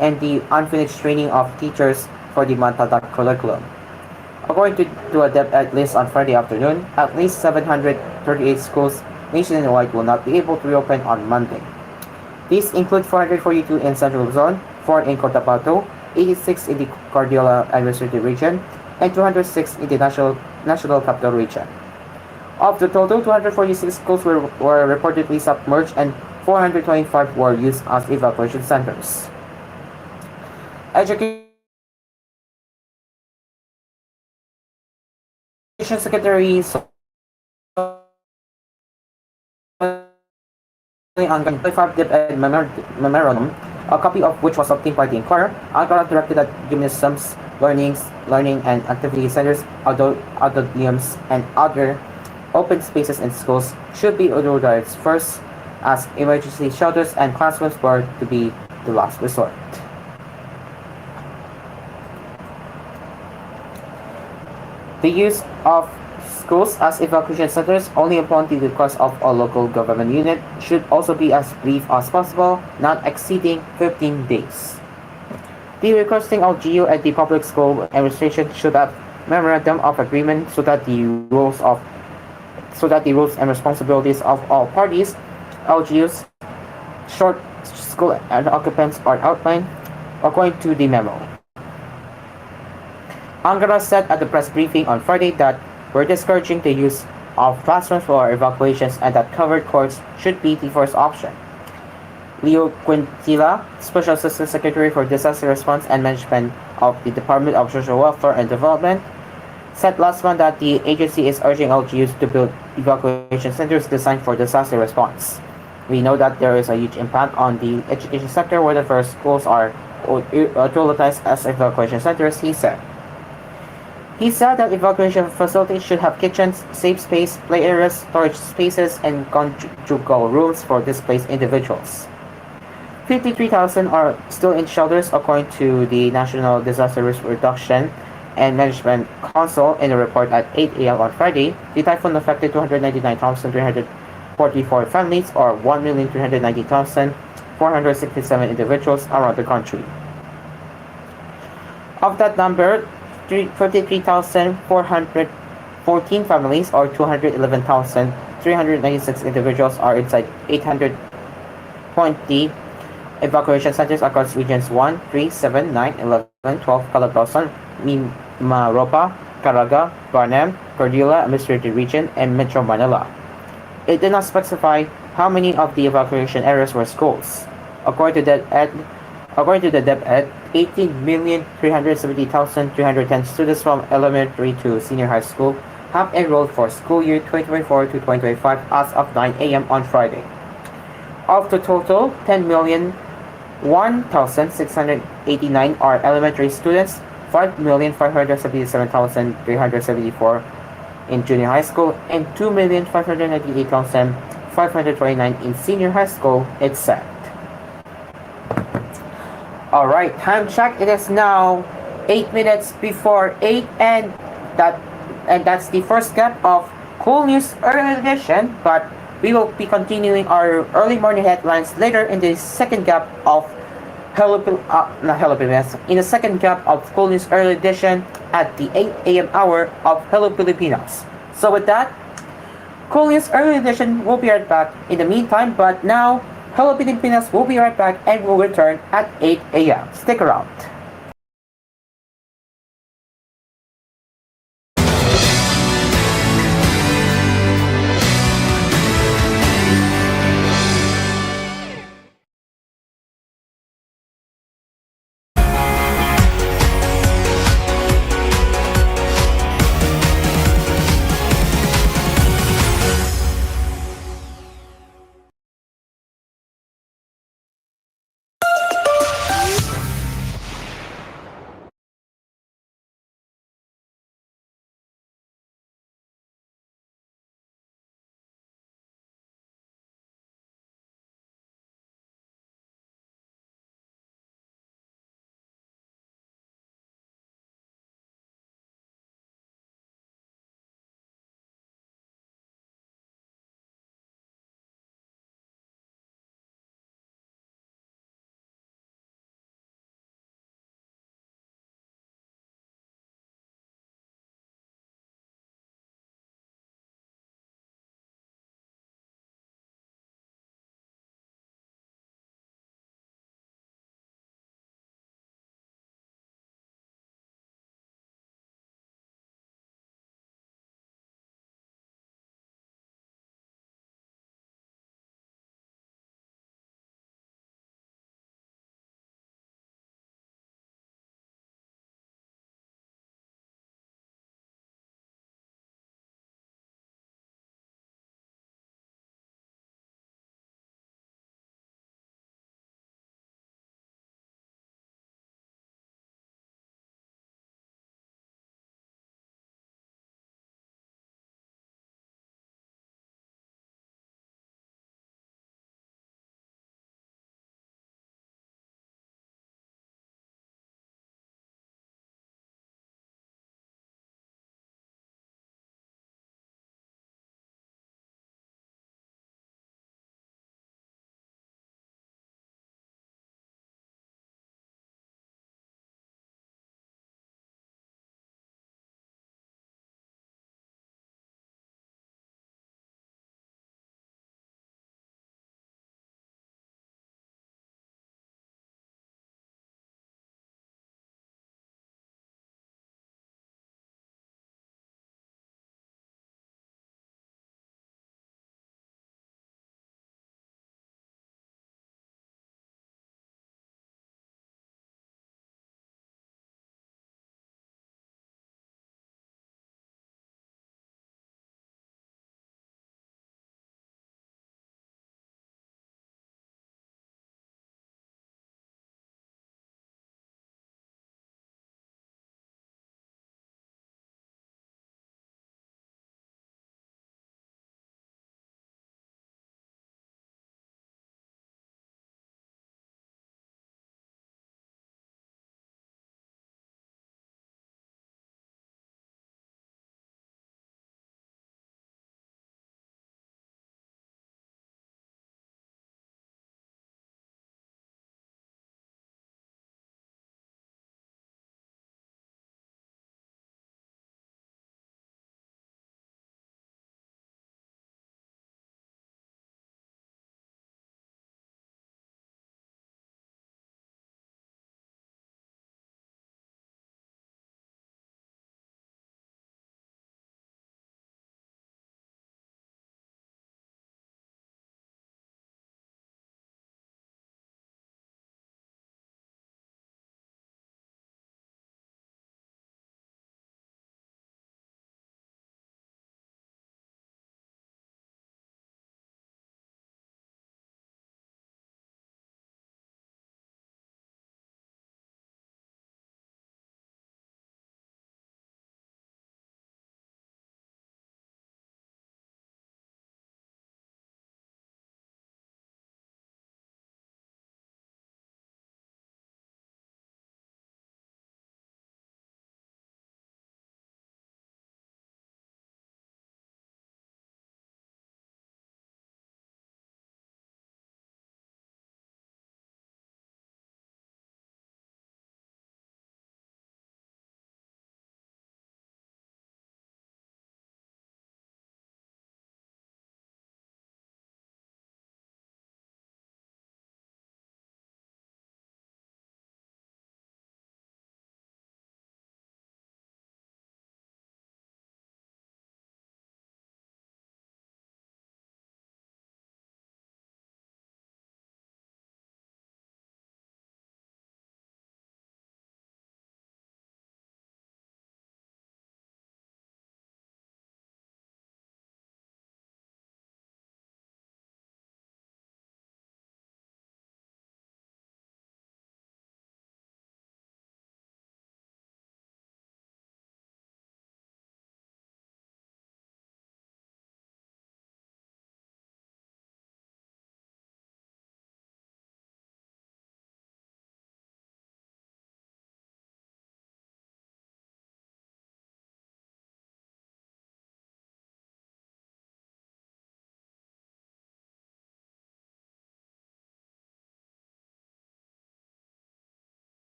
and the unfinished training of teachers for the Mantadak curriculum. According to a DepEd list on Friday afternoon, at least 738 schools nationwide will not be able to reopen on Monday. These include 442 in Central Luzon, 4 in Cotabato, 86 in the Cordillera Administrative Region, and 206 in the National Capital Region. Of the total, 246 schools were reportedly submerged and 425 were used as evacuation centers. Education Secretary on 25 DepEd memorandum, a copy of which was obtained by the Inquirer, Ankara directed that gymnasiums, learning and activity centers, auditoriums, and other open spaces in schools should be authorized first, as emergency shelters and classrooms were to be the last resort. The use of schools as evacuation centers only upon the request of a local government unit should also be as brief as possible, not exceeding 15 days. The requesting LGU and the public school administration should have memorandum of agreement so that the rules and responsibilities of all parties, LGUs, short school and occupants are outlined according to the memo. Angara said at the press briefing on Friday that we're discouraging the use of classrooms for evacuations and that covered courts should be the first option. Leo Quintila, Special Assistant Secretary for Disaster Response and Management of the Department of Social Welfare and Development, said last month that the agency is urging LGUs to build evacuation centers designed for disaster response. We know that there is a huge impact on the education sector where the first schools are utilized as evacuation centers, he said. He said that evacuation facilities should have kitchens, safe space, play areas, storage spaces, and conjugal rooms for displaced individuals. 53,000 are still in shelters according to the National Disaster Risk Reduction and Management Council in a report at 8 a.m. on Friday. The typhoon affected 299,344 families or 1,390,467 individuals around the country. Of that number, 53,414 families or 211,396 individuals are inside 820 evacuation centers across regions 1, 3, 7, 9, 11, 12, Calabarzon, Mimaropa, Caraga, Barnam, Cordillera Administrative Region, and Metro Manila. It did not specify how many of the evacuation areas were schools. According to the DepEd, 18,370,310 students from elementary to senior high school have enrolled for school year 2024 to 2025 as of 9 a.m. on Friday. Of the total, 10,001,689 are elementary students, 5,577,374 in junior high school, and 2,598,529 in senior high school, it said. Alright, time check. It is now 8 minutes before 8 and that's the first gap of koolNews early edition, but we will be continuing our early morning headlines later in the second gap of Hello Pilipinas, in the second gap of koolNews early edition at the 8 a.m. hour of Hello Pilipinas. So with that, koolNews early edition will be right back in the meantime, but now Hello Pilipinas will be right back and will return at 8 a.m. Stick around.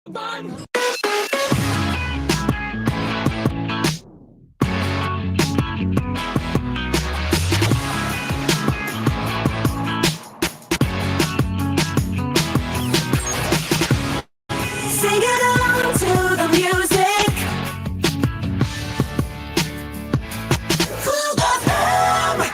Sing along to the music. koolFM.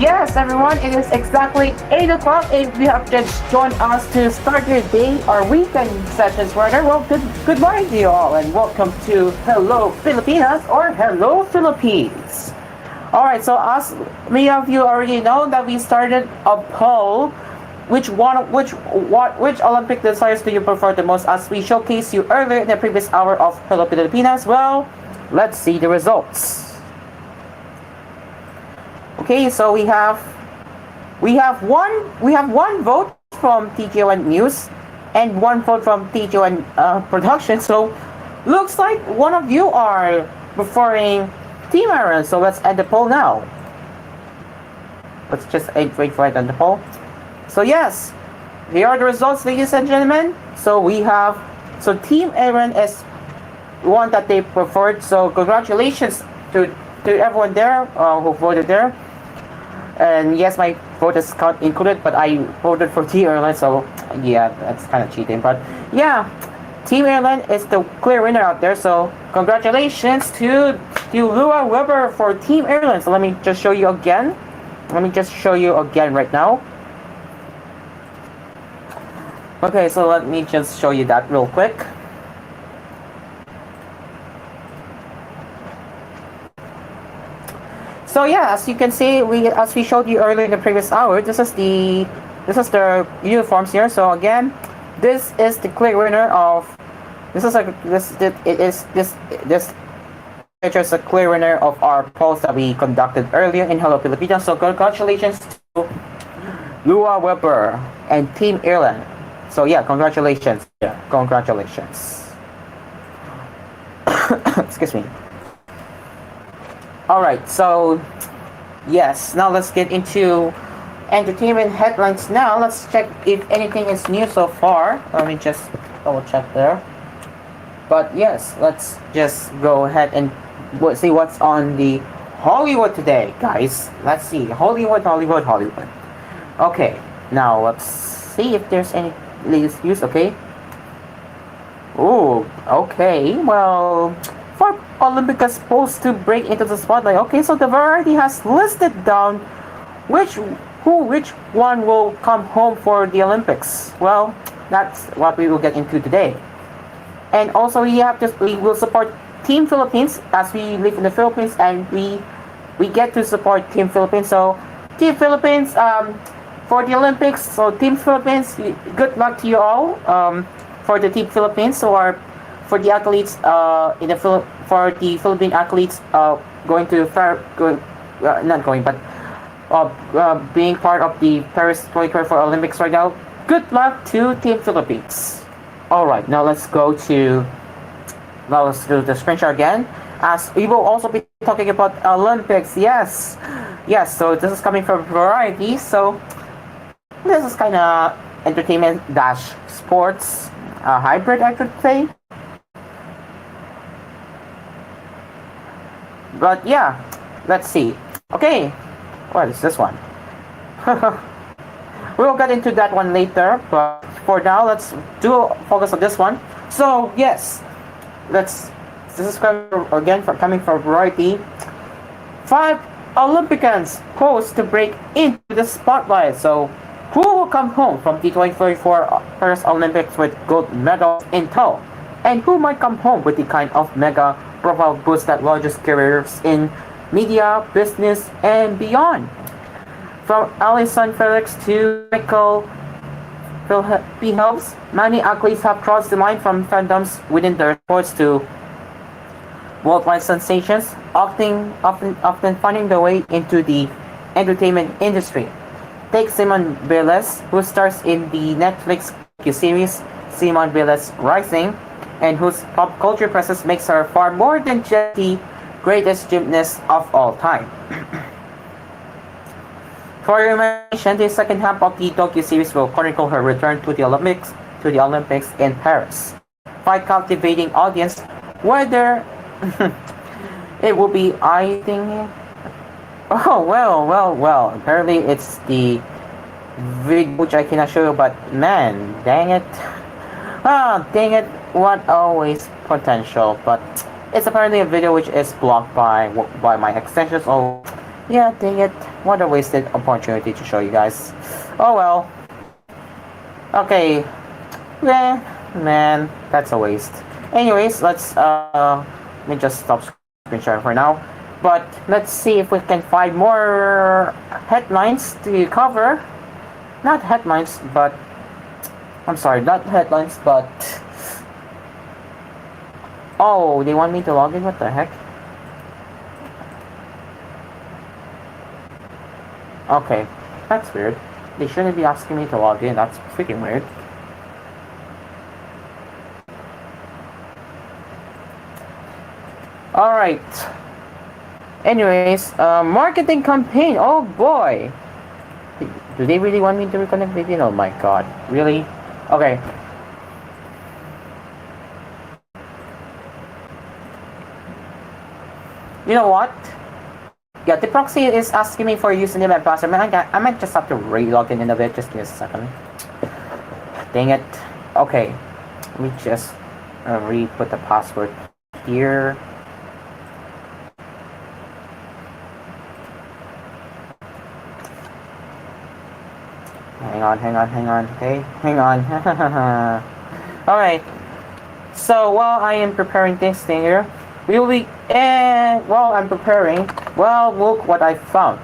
Yes, everyone, it is exactly 8 o'clock and you have just joined us to start your day or weekend sessions rather. Well, good morning to you all and welcome to Hello Pilipinas or Hello Philippines. Alright, so as many of you already know that we started a poll which Olympic desires do you prefer the most as we showcased you earlier in the previous hour of Hello Pilipinas. Well, let's see the results. Okay, so we have one vote from TGON News and one vote from TGON Production. So looks like one of you are preferring Team Aaron. So let's end the poll now. Let's just wait for it on the poll. So yes, here are the results, ladies and gentlemen. So Team Aaron is one that they preferred. So congratulations to everyone there who voted there. And yes, my vote is included, but I voted for Team Airline, so yeah, that's kind of cheating. But yeah, Team Airline is the clear winner out there, so congratulations to Lua Weber for Team Airline. So let me just show you again. Right now. Okay, so let me just show you that real quick. So yeah, as you can see, as we showed you earlier in the previous hour, this is the uniforms here. So again, this is the clear winner of this features a clear winner of our polls that we conducted earlier in Hello Pilipinas. So congratulations to Lua Weber and Team Ireland. So yeah, congratulations. Yeah, congratulations. Excuse me. Alright, so yes, now let's get into entertainment headlines now. Let's check if anything is new so far. Let me just double check there. But yes, let's just go ahead and see what's on the Hollywood today, guys. Let's see. Hollywood. Okay, now let's see if there's any latest news, okay? Oh, okay. Well, for Olympic is supposed to break into the spotlight. Okay, so the Variety has listed down which one will come home for the Olympics. Well, that's what we will get into today. And also we will support Team Philippines as we live in the Philippines and we get to support Team Philippines. So Team Philippines for the Olympics. So Team Philippines, good luck to you all for the Team Philippines. So for the athletes for the Philippine athletes being part of the Paris 2024 Olympics right now. Good luck to Team Philippines. All right, now let's do the screenshot again, as we will also be talking about Olympics. Yes. So this is coming from Variety. So this is kind of entertainment dash sports hybrid, I could say. But yeah, let's see. Okay, what is this one? We'll get into that one later, but for now, let's focus on this one. So yes, this is coming from Variety. 5 Olympians poised to break into the spotlight. So who will come home from the 2024 Paris Olympics with gold medals in tow? And who might come home with the kind of mega profile boost that launches careers in media, business, and beyond? From Alison Felix to Michael Phelps, many athletes have crossed the line from fandoms within their sports to worldwide sensations, often finding their way into the entertainment industry. Take Simon Biles, who stars in the Netflix series Simon Biles Rising, and whose pop culture presence makes her far more than just the greatest gymnast of all time. For your imagination, the second half of the docu-series will chronicle her return to the Olympics in Paris. By captivating audience, whether it will be I think. Oh well. Apparently it's the video which I cannot show you, but man, dang it. Dang it, what always potential, but it's apparently a video which is blocked by my extensions. Oh, yeah, dang it, what a wasted opportunity to show you guys. Oh well. Okay, yeah, man, that's a waste. Anyways, let me just stop screen sharing for now. But let's see if we can find more headlines to cover. Not headlines, but I'm sorry, not headlines, but oh, they want me to log in? What the heck? Okay, that's weird. They shouldn't be asking me to log in. That's freaking weird. Alright. Anyways, marketing campaign. Oh boy. Do they really want me to reconnect with you? Oh my god. Really? Okay. You know what? Yeah, the proxy is asking me for username and password. I might just have to re-log in a bit. Just give me a second. Dang it. Okay. Let me just re-put the password here. Hang on. Okay, hang on. Alright. So while I am preparing this thing here, we will be while I'm preparing, well, look what I found.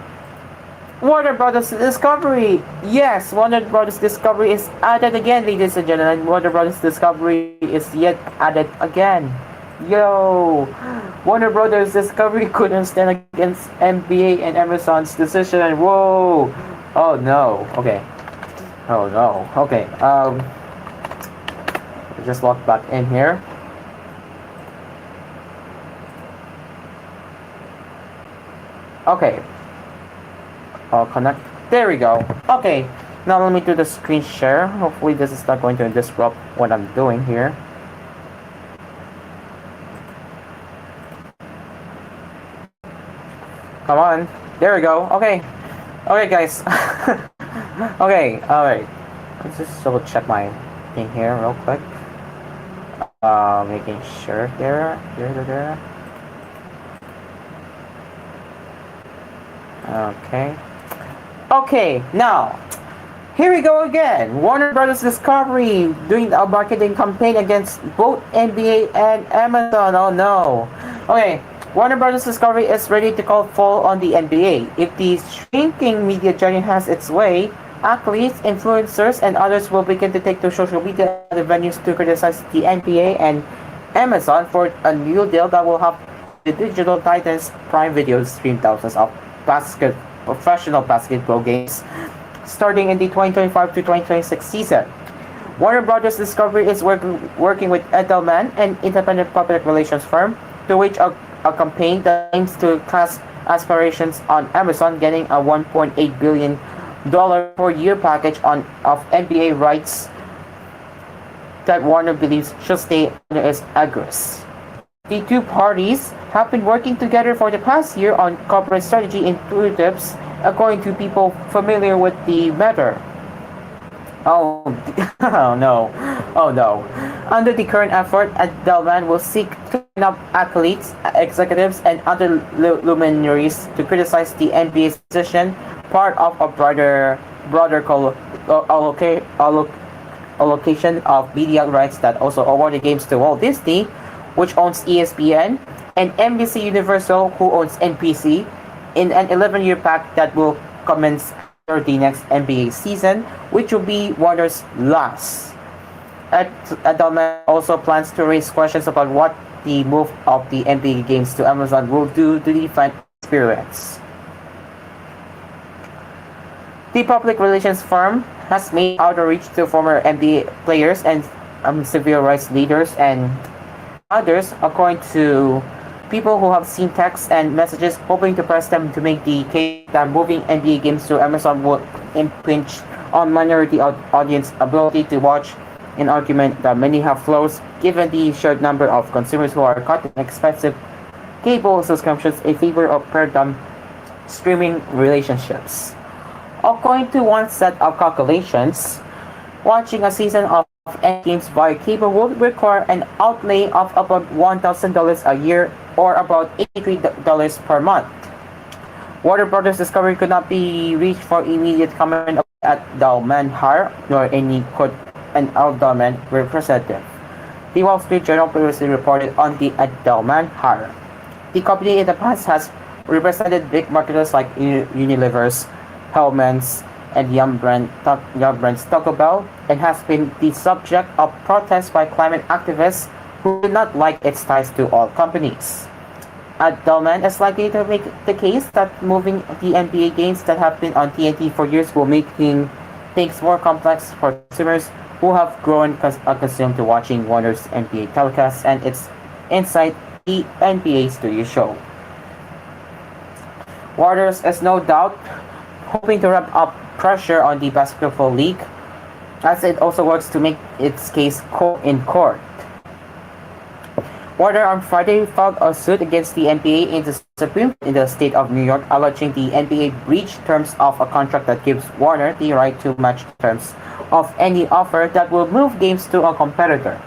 Warner Brothers Discovery! Yes, Warner Brothers Discovery is added again, ladies and gentlemen. Warner Brothers Discovery is yet added again. Yo! Warner Brothers Discovery couldn't stand against NBA and Amazon's decision. Whoa! Oh no. Okay. Oh no. Okay. Just log back in here. Okay. I'll connect. There we go. Okay. Now let me do the screen share. Hopefully this is not going to disrupt what I'm doing here. Come on. There we go. Okay. Okay, guys. Okay. Alright. Let's just double check my thing here real quick. Making sure there. Okay. Okay, now here we go again. Warner Brothers Discovery doing a marketing campaign against both NBA and Amazon. Oh no. Okay, Warner Brothers Discovery is ready to call fall on the NBA. If the shrinking media giant has its way, athletes, influencers, and others will begin to take to social media and other venues to criticize the NBA and Amazon for a new deal that will have the digital titans Prime Video stream thousands of professional basketball games starting in the 2025 to 2026 season. Warner Brothers Discovery is working with Edelman, an independent public relations firm, to wage a campaign that aims to cast aspirations on Amazon getting a $1.8 billion per year package of NBA rights that Warner believes should stay under its aegis. The two parties have been working together for the past year on corporate strategy initiatives, according to people familiar with the matter. Oh no. Under the current effort, Edelman will seek to line up athletes, executives, and other luminaries to criticize the NBA's decision, part of a broader allocation of media rights that also awarded games to Walt Disney, which owns ESPN, and NBC Universal, who owns NBC, in an 11-year pact that will commence after the next NBA season, which will be Warner's last. Edelman also plans to raise questions about what the move of the NBA games to Amazon will do to the fan experience. The public relations firm has made outreach to former NBA players and civil rights leaders and others, according to people who have seen texts and messages hoping to press them to make the case that moving NBA games to Amazon would impinge on minority audience ability to watch, an argument that many have flows given the shared number of consumers who are cutting expensive cable subscriptions in favor of paradigm streaming relationships. According to one set of calculations, watching a season of NBA games via cable would require an outlay of about $1,000 a year or about $83 per month. Warner Brothers Discovery could not be reached for immediate comment at Dalman Har, nor any could an Dalman representative. The Wall Street Journal previously reported on the Dalman Har. The company in the past has represented big marketers like Unilever's, Hellman's, and Yum Brand's Taco Bell, and has been the subject of protests by climate activists who do not like its ties to all companies. Dalman is likely to make the case that moving the NBA games that have been on TNT for years will make things more complex for consumers who have grown accustomed to watching Warner's NBA telecasts and its Inside the NBA Studio show. Warner's is no doubt hoping to ramp up pressure on the basketball league, as it also works to make its case in court. Warner on Friday filed a suit against the NBA in the Supreme Court in the state of New York, alleging the NBA breached terms of a contract that gives Warner the right to match terms of any offer that will move games to a competitor.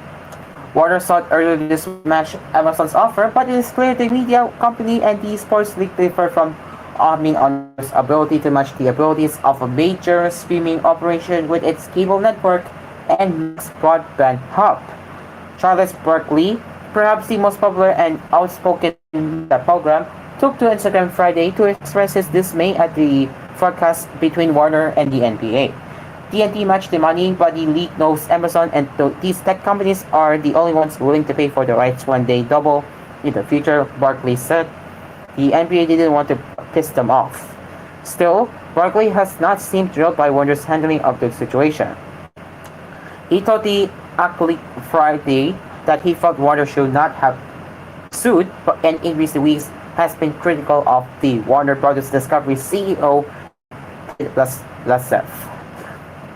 Warner sought earlier this match Amazon's offer, but it is clear the media company and the sports league differ from on its ability to match the abilities of a major streaming operation with its cable network and mixed broadband hub. Charles Barkley, perhaps the most popular and outspoken in the program, took to Instagram Friday to express his dismay at the forecast between Warner and the NBA. TNT matched the money, but the league knows Amazon and these tech companies are the only ones willing to pay for the rights when they double in the future, Barkley said. The NBA didn't want to piss them off. Still, Barkley has not seemed thrilled by Warner's handling of the situation. He told the Athlete Friday that he felt Warner should not have sued, but in recent weeks has been critical of the Warner Brothers Discovery CEO Lasseff.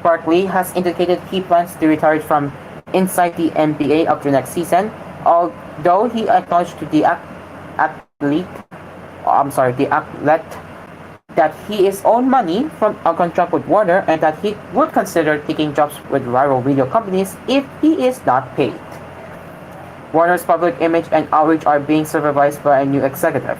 Barkley has indicated he plans to retire from inside the NBA after next season, although he acknowledged to the athlete that he is owed money from a contract with Warner and that he would consider taking jobs with rival video companies if he is not paid. Warner's public image and outreach are being supervised by a new executive.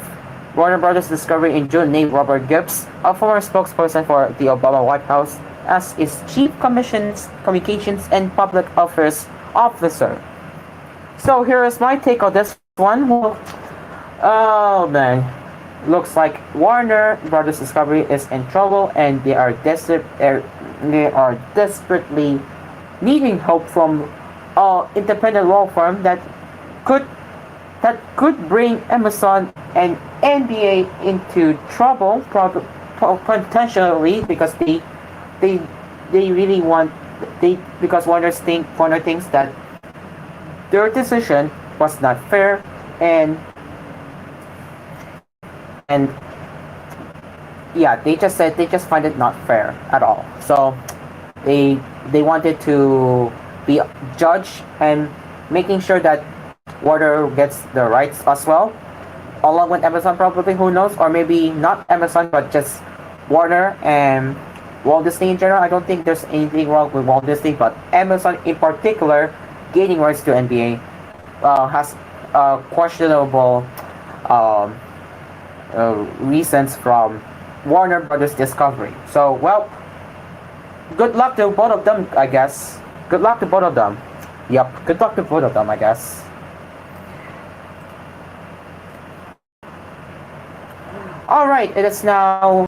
Warner Brothers Discovery in June named Robert Gibbs, a former spokesperson for the Obama White House, as its Chief Communications and Public Affairs Officer. So here is my take on this one. Oh man, looks like Warner Brothers Discovery is in trouble, and they are desperately needing help from an independent law firm that could bring Amazon and NBA into trouble, potentially, because they really want because Warner thinks that their decision was not fair and yeah, they just find it not fair at all. So they wanted to be judged and making sure that Warner gets the rights as well, along with Amazon probably, who knows, or maybe not Amazon but just Warner and Walt Disney in general. I don't think there's anything wrong with Walt Disney, but Amazon in particular gaining rights to NBA has questionable reasons from Warner Brothers Discovery. So, well, good luck to both of them, I guess. Good luck to both of them. Yep, good luck to both of them, I guess. Alright, it is now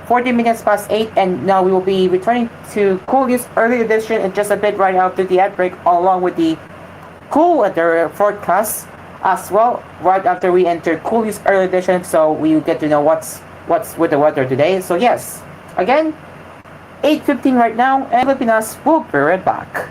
40 minutes past 8, and now we will be returning to koolNews Early Edition in just a bit right after the ad break, along with the Kool weather forecast as well, right after we enter koolNews Early Edition, so we get to know what's with the weather today. So yes, again, 8:15 right now, and Filipinas will be right back.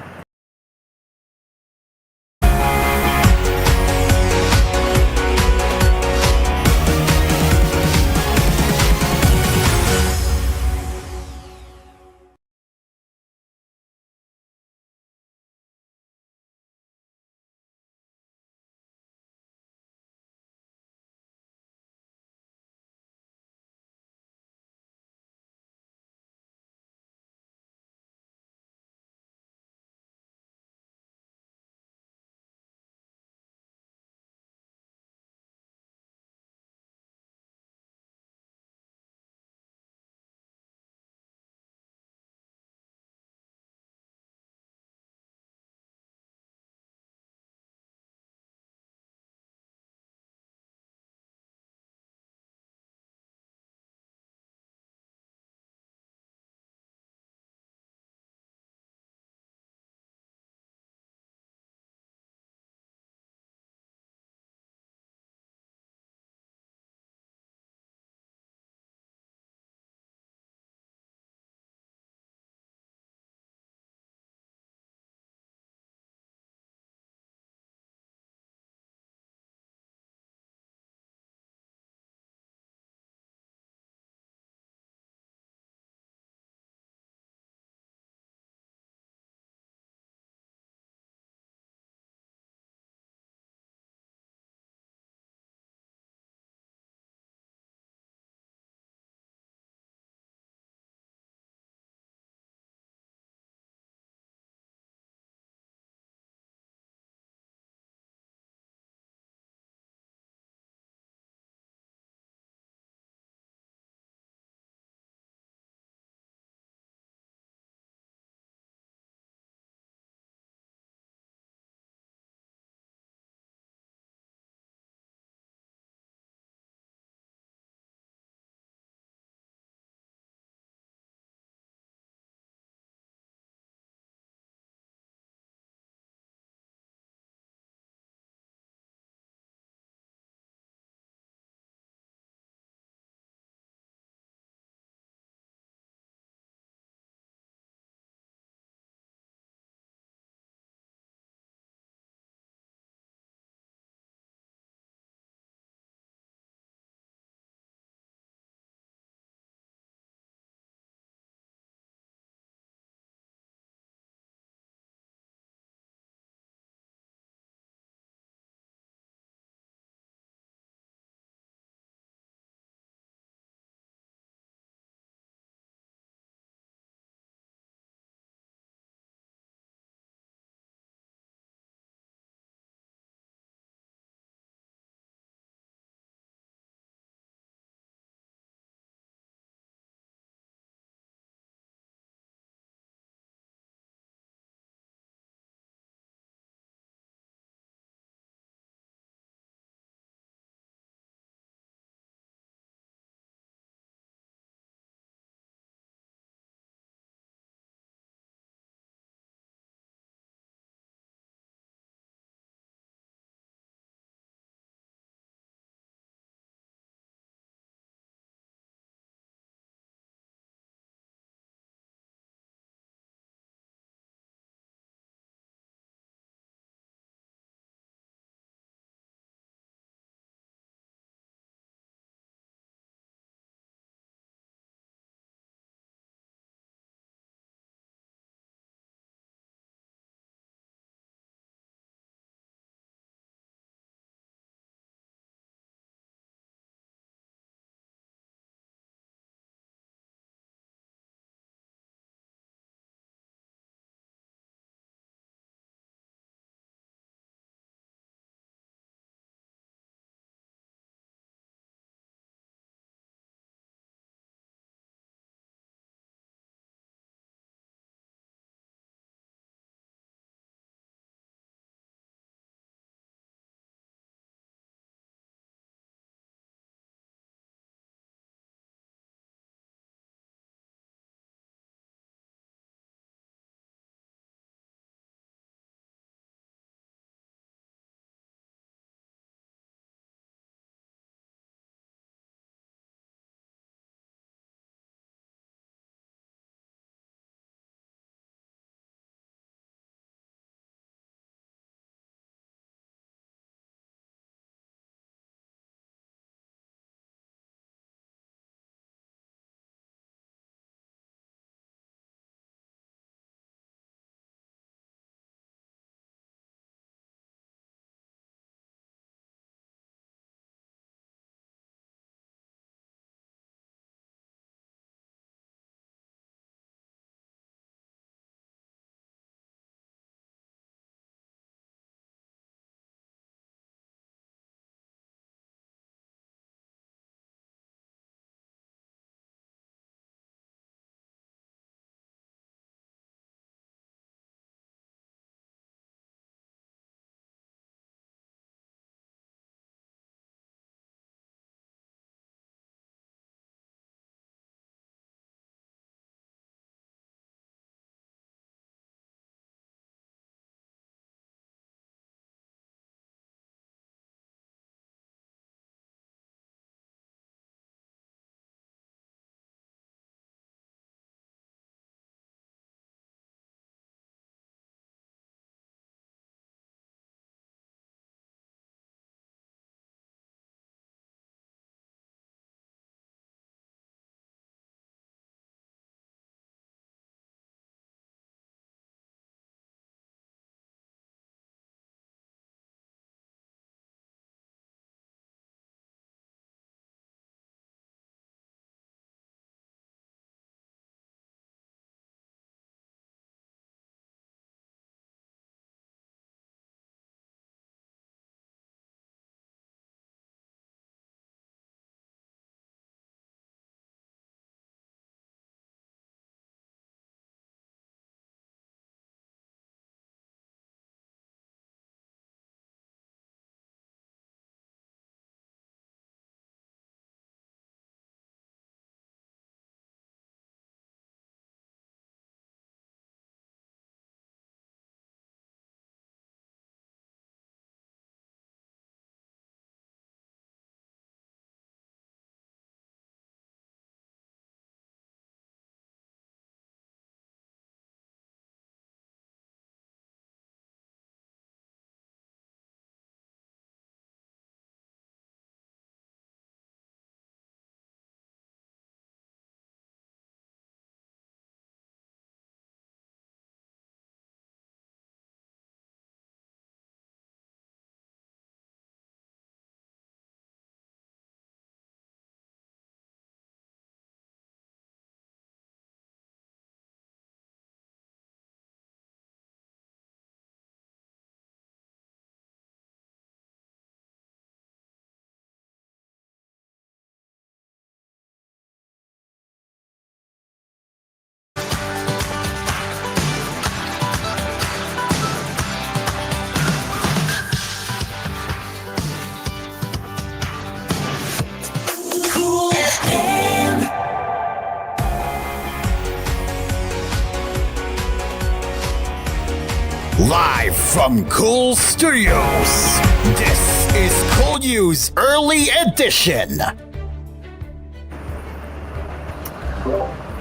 Live from Cool Studios, this is koolNews Early Edition.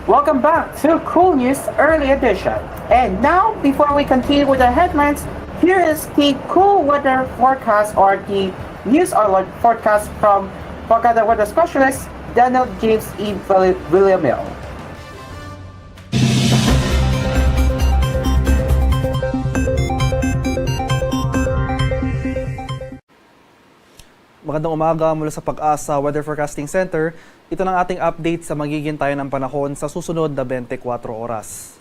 Welcome back to koolNews Early Edition. And now, before we continue with the headlines, here is the cool weather forecast or the news alert forecast from Pagkada Weather Specialist Daniel James E. Villamil. Magandang umaga mula sa Pag-asa Weather Forecasting Center. Ito ng ating update sa magiging tayo ng panahon sa susunod na 24 oras.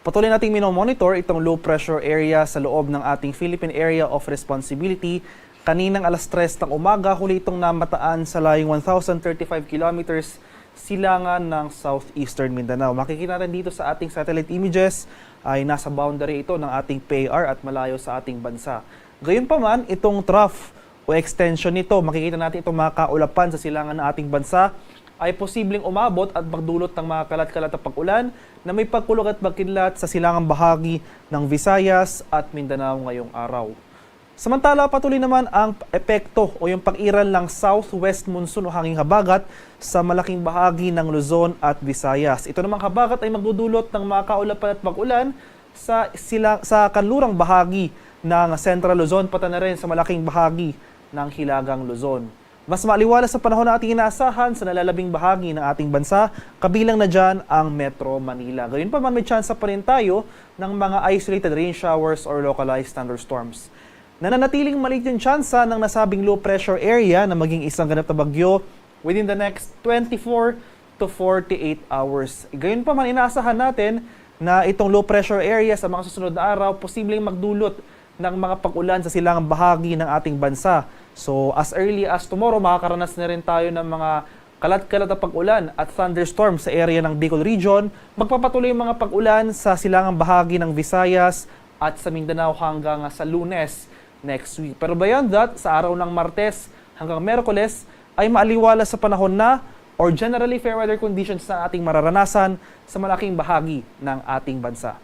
Patuloy nating minomonitor itong low pressure area sa loob ng ating Philippine Area of Responsibility. Kaninang alas 3 ng umaga, huli itong namataan sa layong 1,035 kilometers silangan ng southeastern Mindanao. Makikita natin dito sa ating satellite images ay nasa boundary ito ng ating PAR at malayo sa ating bansa. Gayunpaman, itong trough o extension nito, makikita natin itong mga kaulapan sa silangan ng ating bansa ay posibleng umabot at magdulot ng mga kalat-kalat na pag-ulan na may pagkulog at pagkidlat sa silangang bahagi ng Visayas at Mindanao ngayong araw. Samantala, patuloy naman ang epekto o yung pag-iral ng southwest monsoon o hanging habagat sa malaking bahagi ng Luzon at Visayas. Ito namang habagat ay magdudulot ng mga kaulapan at pag-ulan sa kanlurang bahagi ng Central Luzon, pati na rin sa malaking bahagi ng Hilagang Luzon. Mas maaliwalas sa panahon na ating inaasahan sa nalalabing bahagi ng ating bansa, kabilang na dyan ang Metro Manila. Gayun pa man, may chance pa rin tayo ng mga isolated rain showers or localized thunderstorms. Nananatiling maliit yung tsansa ng nasabing low pressure area na maging isang ganap na bagyo within the next 24 to 48 hours. Gayun pa man, inaasahan natin na itong low pressure area sa mga susunod na araw posibleng magdulot ng mga pag-ulan sa silangang bahagi ng ating bansa. So as early as tomorrow, makakaranas na rin tayo ng mga kalat-kalat na pag-ulan at thunderstorm sa area ng Bicol Region. Magpapatuloy yung mga pag-ulan sa silangang bahagi ng Visayas at sa Mindanao hanggang sa Lunes next week. Pero beyond that, sa araw ng Martes hanggang Merkules ay maaliwalas sa panahon na or generally fair weather conditions na ating mararanasan sa malaking bahagi ng ating bansa.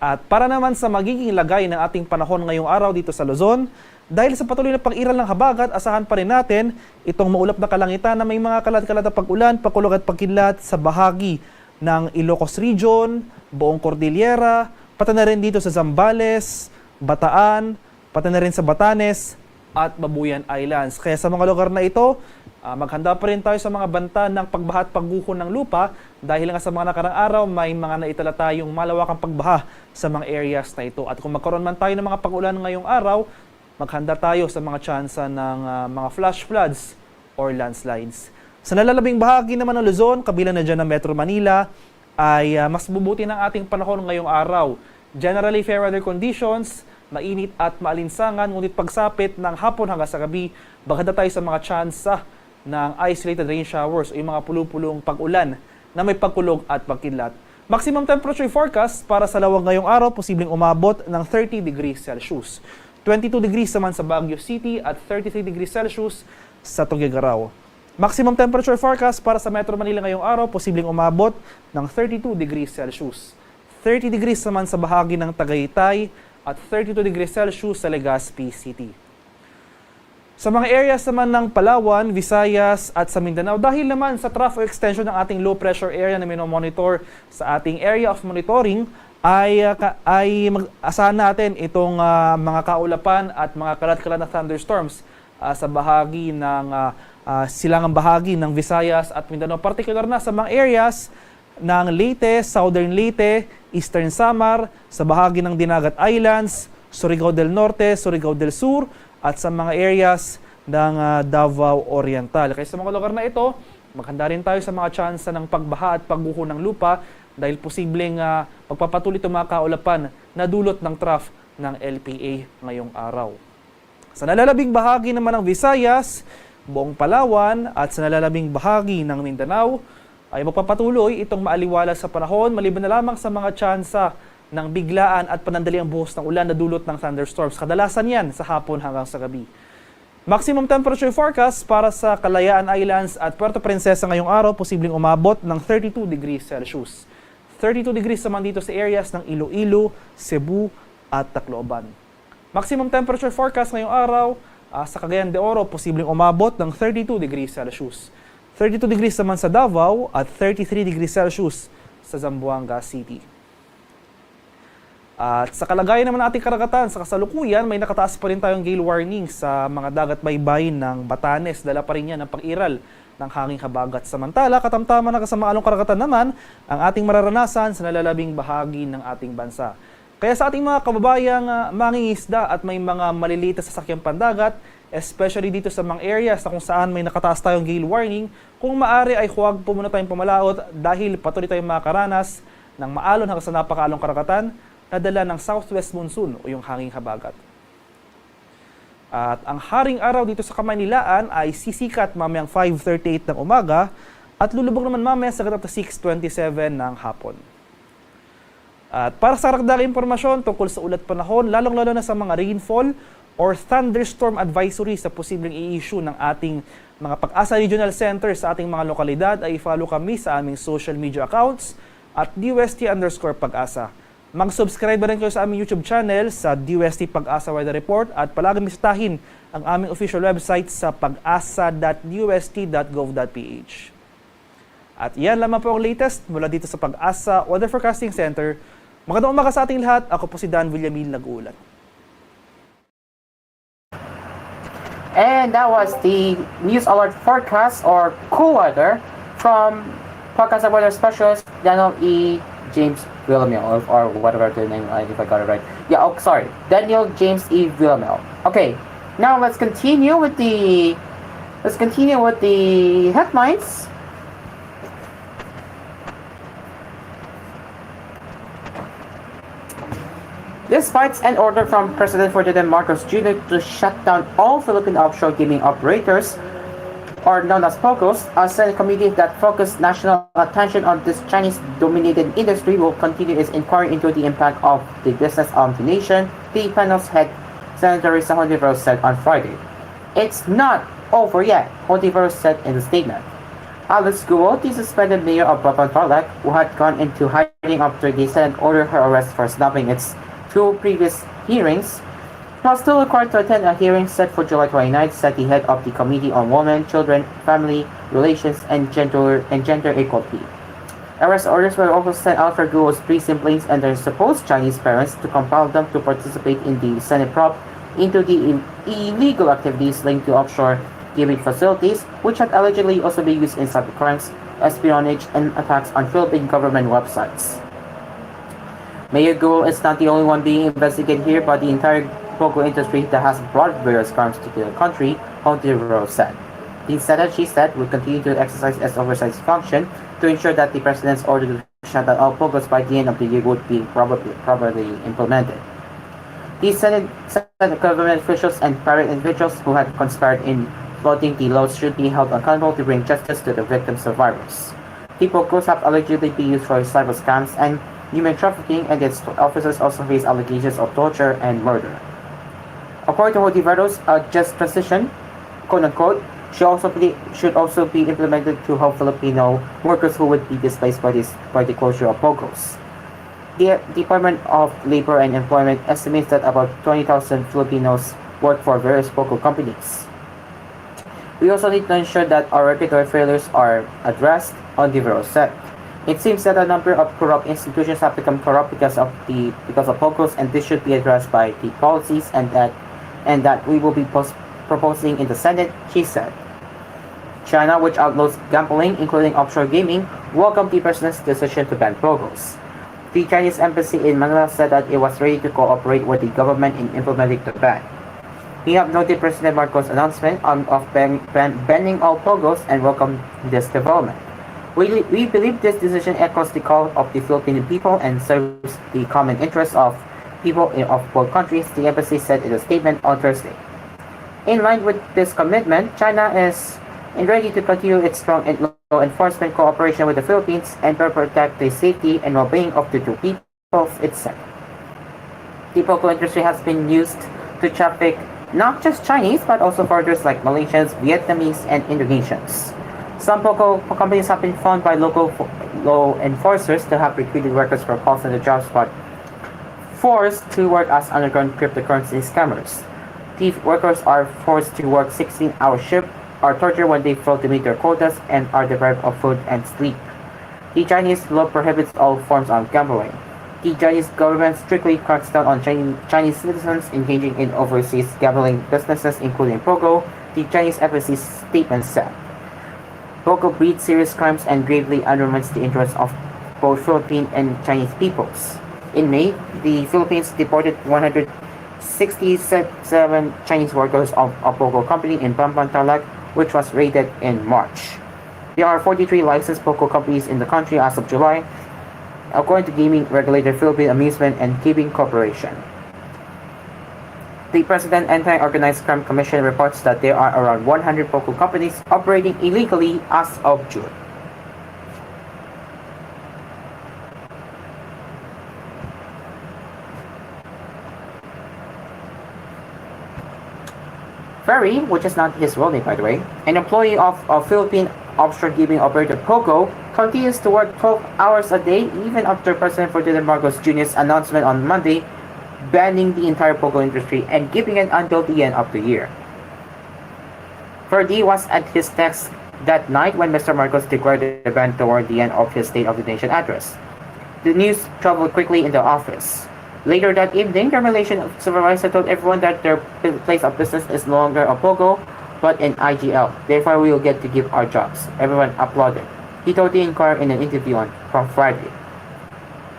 At para naman sa magiging lagay ng ating panahon ngayong araw dito sa Luzon, dahil sa patuloy na pag-iral ng habagat, asahan pa rin natin itong maulap na kalangitan na may mga kalat-kalat na pag-ulan, pagkulog at pagkidlat sa bahagi ng Ilocos Region, buong Cordillera, pati na rin dito sa Zambales, Bataan, pati na rin sa Batanes at Babuyan Islands. Kaya sa mga lugar na ito, maghanda pa rin tayo sa mga banta ng pagbaha at pagguho ng lupa dahil nga sa mga nakarang araw may mga naitala tayong malawakang pagbaha sa mga areas na ito. At kung magkaroon man tayo ng mga pag-ulan ngayong araw, maghanda tayo sa mga tsansa ng mga flash floods or landslides. Sa nalalabing bahagi naman ng Luzon, kabilang na dyan ng Metro Manila, ay mas bubuti ng ating panahon ngayong araw. Generally fair weather conditions, mainit at maalinsangan, ngunit pagsapit ng hapon hanggang sa gabi, maghanda tayo sa mga tsansa ng isolated rain showers o yung mga pulupulong pag-ulan na may pagkulog at pagkidlat. Maximum temperature forecast para sa Lawag ngayong araw, posibleng umabot ng 30 degrees Celsius. 22 degrees naman sa Baguio City at 33 degrees Celsius sa Tuguegarao. Maximum temperature forecast para sa Metro Manila ngayong araw, posibleng umabot ng 32 degrees Celsius. 30 degrees naman sa bahagi ng Tagaytay at 32 degrees Celsius sa Legazpi City. Sa mga areas naman ng Palawan, Visayas at sa Mindanao, dahil naman sa trough extension ng ating low pressure area na minomonitor sa ating area of monitoring, ay asahan natin itong mga kaulapan at mga kalat-kalat na thunderstorms sa bahagi ng silangang bahagi ng Visayas at Mindanao. Particular na sa mga areas ng Leyte, Southern Leyte, Eastern Samar, sa bahagi ng Dinagat Islands, Surigao del Norte, Surigao del Sur, at sa mga areas ng Davao Oriental. Kaya sa mga lugar na ito, maghanda rin tayo sa mga tsansa ng pagbaha at pagguho ng lupa dahil posibleng magpapatuloy itong mga kaulapan na dulot ng trough ng LPA ngayong araw. Sa nalalabing bahagi naman ng Visayas, buong Palawan at sa nalalabing bahagi ng Mindanao, ay magpapatuloy itong maaliwalas sa panahon maliban na lamang sa mga tsansa ng biglaan at panandaliang buhos ng ulan na dulot ng thunderstorms. Kadalasan yan sa hapon hanggang sa gabi. Maximum temperature forecast para sa Kalayaan Islands at Puerto Princesa ngayong araw, posibleng umabot ng 32 degrees Celsius. 32 degrees naman dito sa areas ng Iloilo, Cebu at Tacloban. Maximum temperature forecast ngayong araw sa Cagayan de Oro, posibleng umabot ng 32 degrees Celsius. 32 degrees naman sa Davao at 33 degrees Celsius sa Zamboanga City. At sa kalagayan naman ng ating karagatan, sa kasalukuyan, may nakataas pa rin tayong gale warning sa mga dagat baybayin ng Batanes. Dala pa rin yan ang pag-iral ng hanging habagat. Samantala, katamtaman na kasamaalong karagatan naman ang ating mararanasan sa nalalabing bahagi ng ating bansa. Kaya sa ating mga kababayang mangingisda at may mga maliliit na sasakyang pandagat, especially dito sa mga areas na kung saan may nakataas tayong gale warning, kung maaari ay huwag po muna tayong pumalaot dahil patuloy tayong makakaranas ng maalon hanggang sa napakaalong karagatan na dala ng southwest monsoon o yung hanging habagat. At ang haring araw dito sa Kamaynilaan ay sisikat mamayang 5:38 ng umaga at lulubog naman mamaya sa ganap na 6:27 ng hapon. At para sa karagdagang impormasyon tungkol sa ulat panahon, lalong-lalo na sa mga rainfall or thunderstorm advisory sa posibleng i-issue ng ating mga Pag-asa Regional Center sa ating mga lokalidad, ay follow kami sa aming social media accounts at DUST_Pag-asa. Mag-subscribe na rin kayo sa aming YouTube channel sa DUST Pag-asa Weather Report at palaging bisitahin ang aming official website sa pag-asa.dust.gov.ph. At yan lamang po ang latest mula dito sa Pag-asa Weather Forecasting Center. Magandang umaga sa ating lahat. Ako po si Dan Villamin, nag-uulat. And that was the News Alert Forecast or Cool Weather from Pag-asa Weather Specialist Daniel E. James Villamil, or whatever the name, if I got it right. Yeah, oh, sorry. Daniel James E. Villamil. Okay, now let's continue with the headlines. Despite an order from President Ferdinand Marcos Jr. to shut down all Philippine offshore gaming operators, or known as POGOs, a Senate committee that focused national attention on this Chinese-dominated industry will continue its inquiry into the impact of the business on the nation, the panel's head, Senator Risa Hontiveros, said on Friday. It's not over yet, Hontiveros said in the statement. Alice Guo, the suspended mayor of Bapan Tarlac, who had gone into hiding after the Senate ordered her arrest for snubbing its two previous hearings, was still required to attend a hearing set for July 29th, said the head of the Committee on Women, Children, Family Relations, and Gender Equality. Arrest orders were also sent out for Guo's three siblings and their supposed Chinese parents to compel them to participate in the Senate probe into the illegal activities linked to offshore gaming facilities, which had allegedly also been used in cybercrimes, espionage, and attacks on Philippine government websites. Mayor Guo is not the only one being investigated here, but the entire POGO industry that has brought various crimes to the country, Hontiveros said. The Senate, she said, will continue to exercise its oversight function to ensure that the President's order to shut down all POGOs by the end of the year would be properly implemented. The Senate government officials and private individuals who had conspired in floating the laws should be held accountable to bring justice to the victim survivors. The POGOs have allegedly been used for cyber scams and human trafficking, and its officers also face allegations of torture and murder. According to Hontiveros, a just transition, quote-unquote, should also be implemented to help Filipino workers who would be displaced by the closure of POGOs. The Department of Labor and Employment estimates that about 20,000 Filipinos work for various POGO companies. We also need to ensure that our regulatory failures are addressed, Hontiveros said. It seems that a number of corrupt institutions have become corrupt because of POGOs, and this should be addressed by the policies and that we will be proposing in the Senate, she said. China, which outlaws gambling, including offshore gaming, welcomed the president's decision to ban POGOs. The Chinese embassy in Manila said that it was ready to cooperate with the government in implementing the ban. We have noted President Marcos' announcement of banning all POGOs and welcome this development. We believe this decision echoes the call of the Filipino people and serves the common interests of people of both countries, the embassy said in a statement on Thursday. In line with this commitment, China is ready to continue its strong law enforcement cooperation with the Philippines and to protect the safety and well-being of the two peoples, it said. The POGO industry has been used to traffic not just Chinese, but also foreigners like Malaysians, Vietnamese, and Indonesians. Some POGO companies have been found by local law enforcers to have recruited workers for call center jobs but forced to work as underground cryptocurrency scammers. Thief workers are forced to work 16-hour shifts, are tortured when they fail to meet their quotas, and are deprived of food and sleep. The Chinese law prohibits all forms of gambling. The Chinese government strictly cracks down on Chinese citizens engaging in overseas gambling businesses, including Pogo, the Chinese FSC statement said. Pogo breeds serious crimes and gravely undermines the interests of both Philippine and Chinese peoples. In May, the Philippines deported 167 Chinese workers of a Pogo company in Bamban, Tarlac, which was raided in March. There are 43 licensed Pogo companies in the country as of July, according to gaming regulator Philippine Amusement and Gaming Corporation. The President Anti-Organized Crime Commission reports that there are around 100 Pogo companies operating illegally as of June. Ferry, which is not his real name by the way, an employee of Philippine offshore gaming operator Pogo, continues to work 12 hours a day even after President Ferdinand Marcos Jr.'s announcement on Monday banning the entire Pogo industry and giving it until the end of the year. Ferdy was at his desk that night when Mr. Marcos declared the ban toward the end of his State of the Nation address. The news traveled quickly in the office. Later that evening, the relation supervisor told everyone that their place of business is no longer a Pogo, but an IGL. Therefore, we will get to keep our jobs. Everyone applauded. He told the Inquirer in an interview from Friday.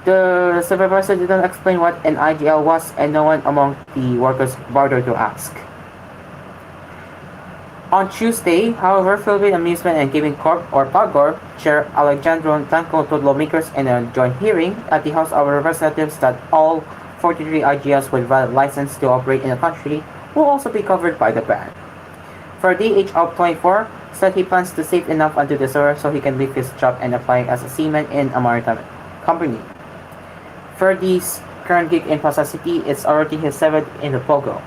The supervisor didn't explain what an IGL was, and no one among the workers bothered to ask. On Tuesday, however, Philippine Amusement and Gaming Corp, or PAGOR, Chair Alejandro Blanco told lawmakers in a joint hearing at the House of Representatives that all 43 IGLs with valid license to operate in the country will also be covered by the ban. For the age of 24, said he plans to save enough until December so he can leave his job and apply as a seaman in a maritime company. Ferdy's current gig in Plaza City is already his 7th in the Pogo.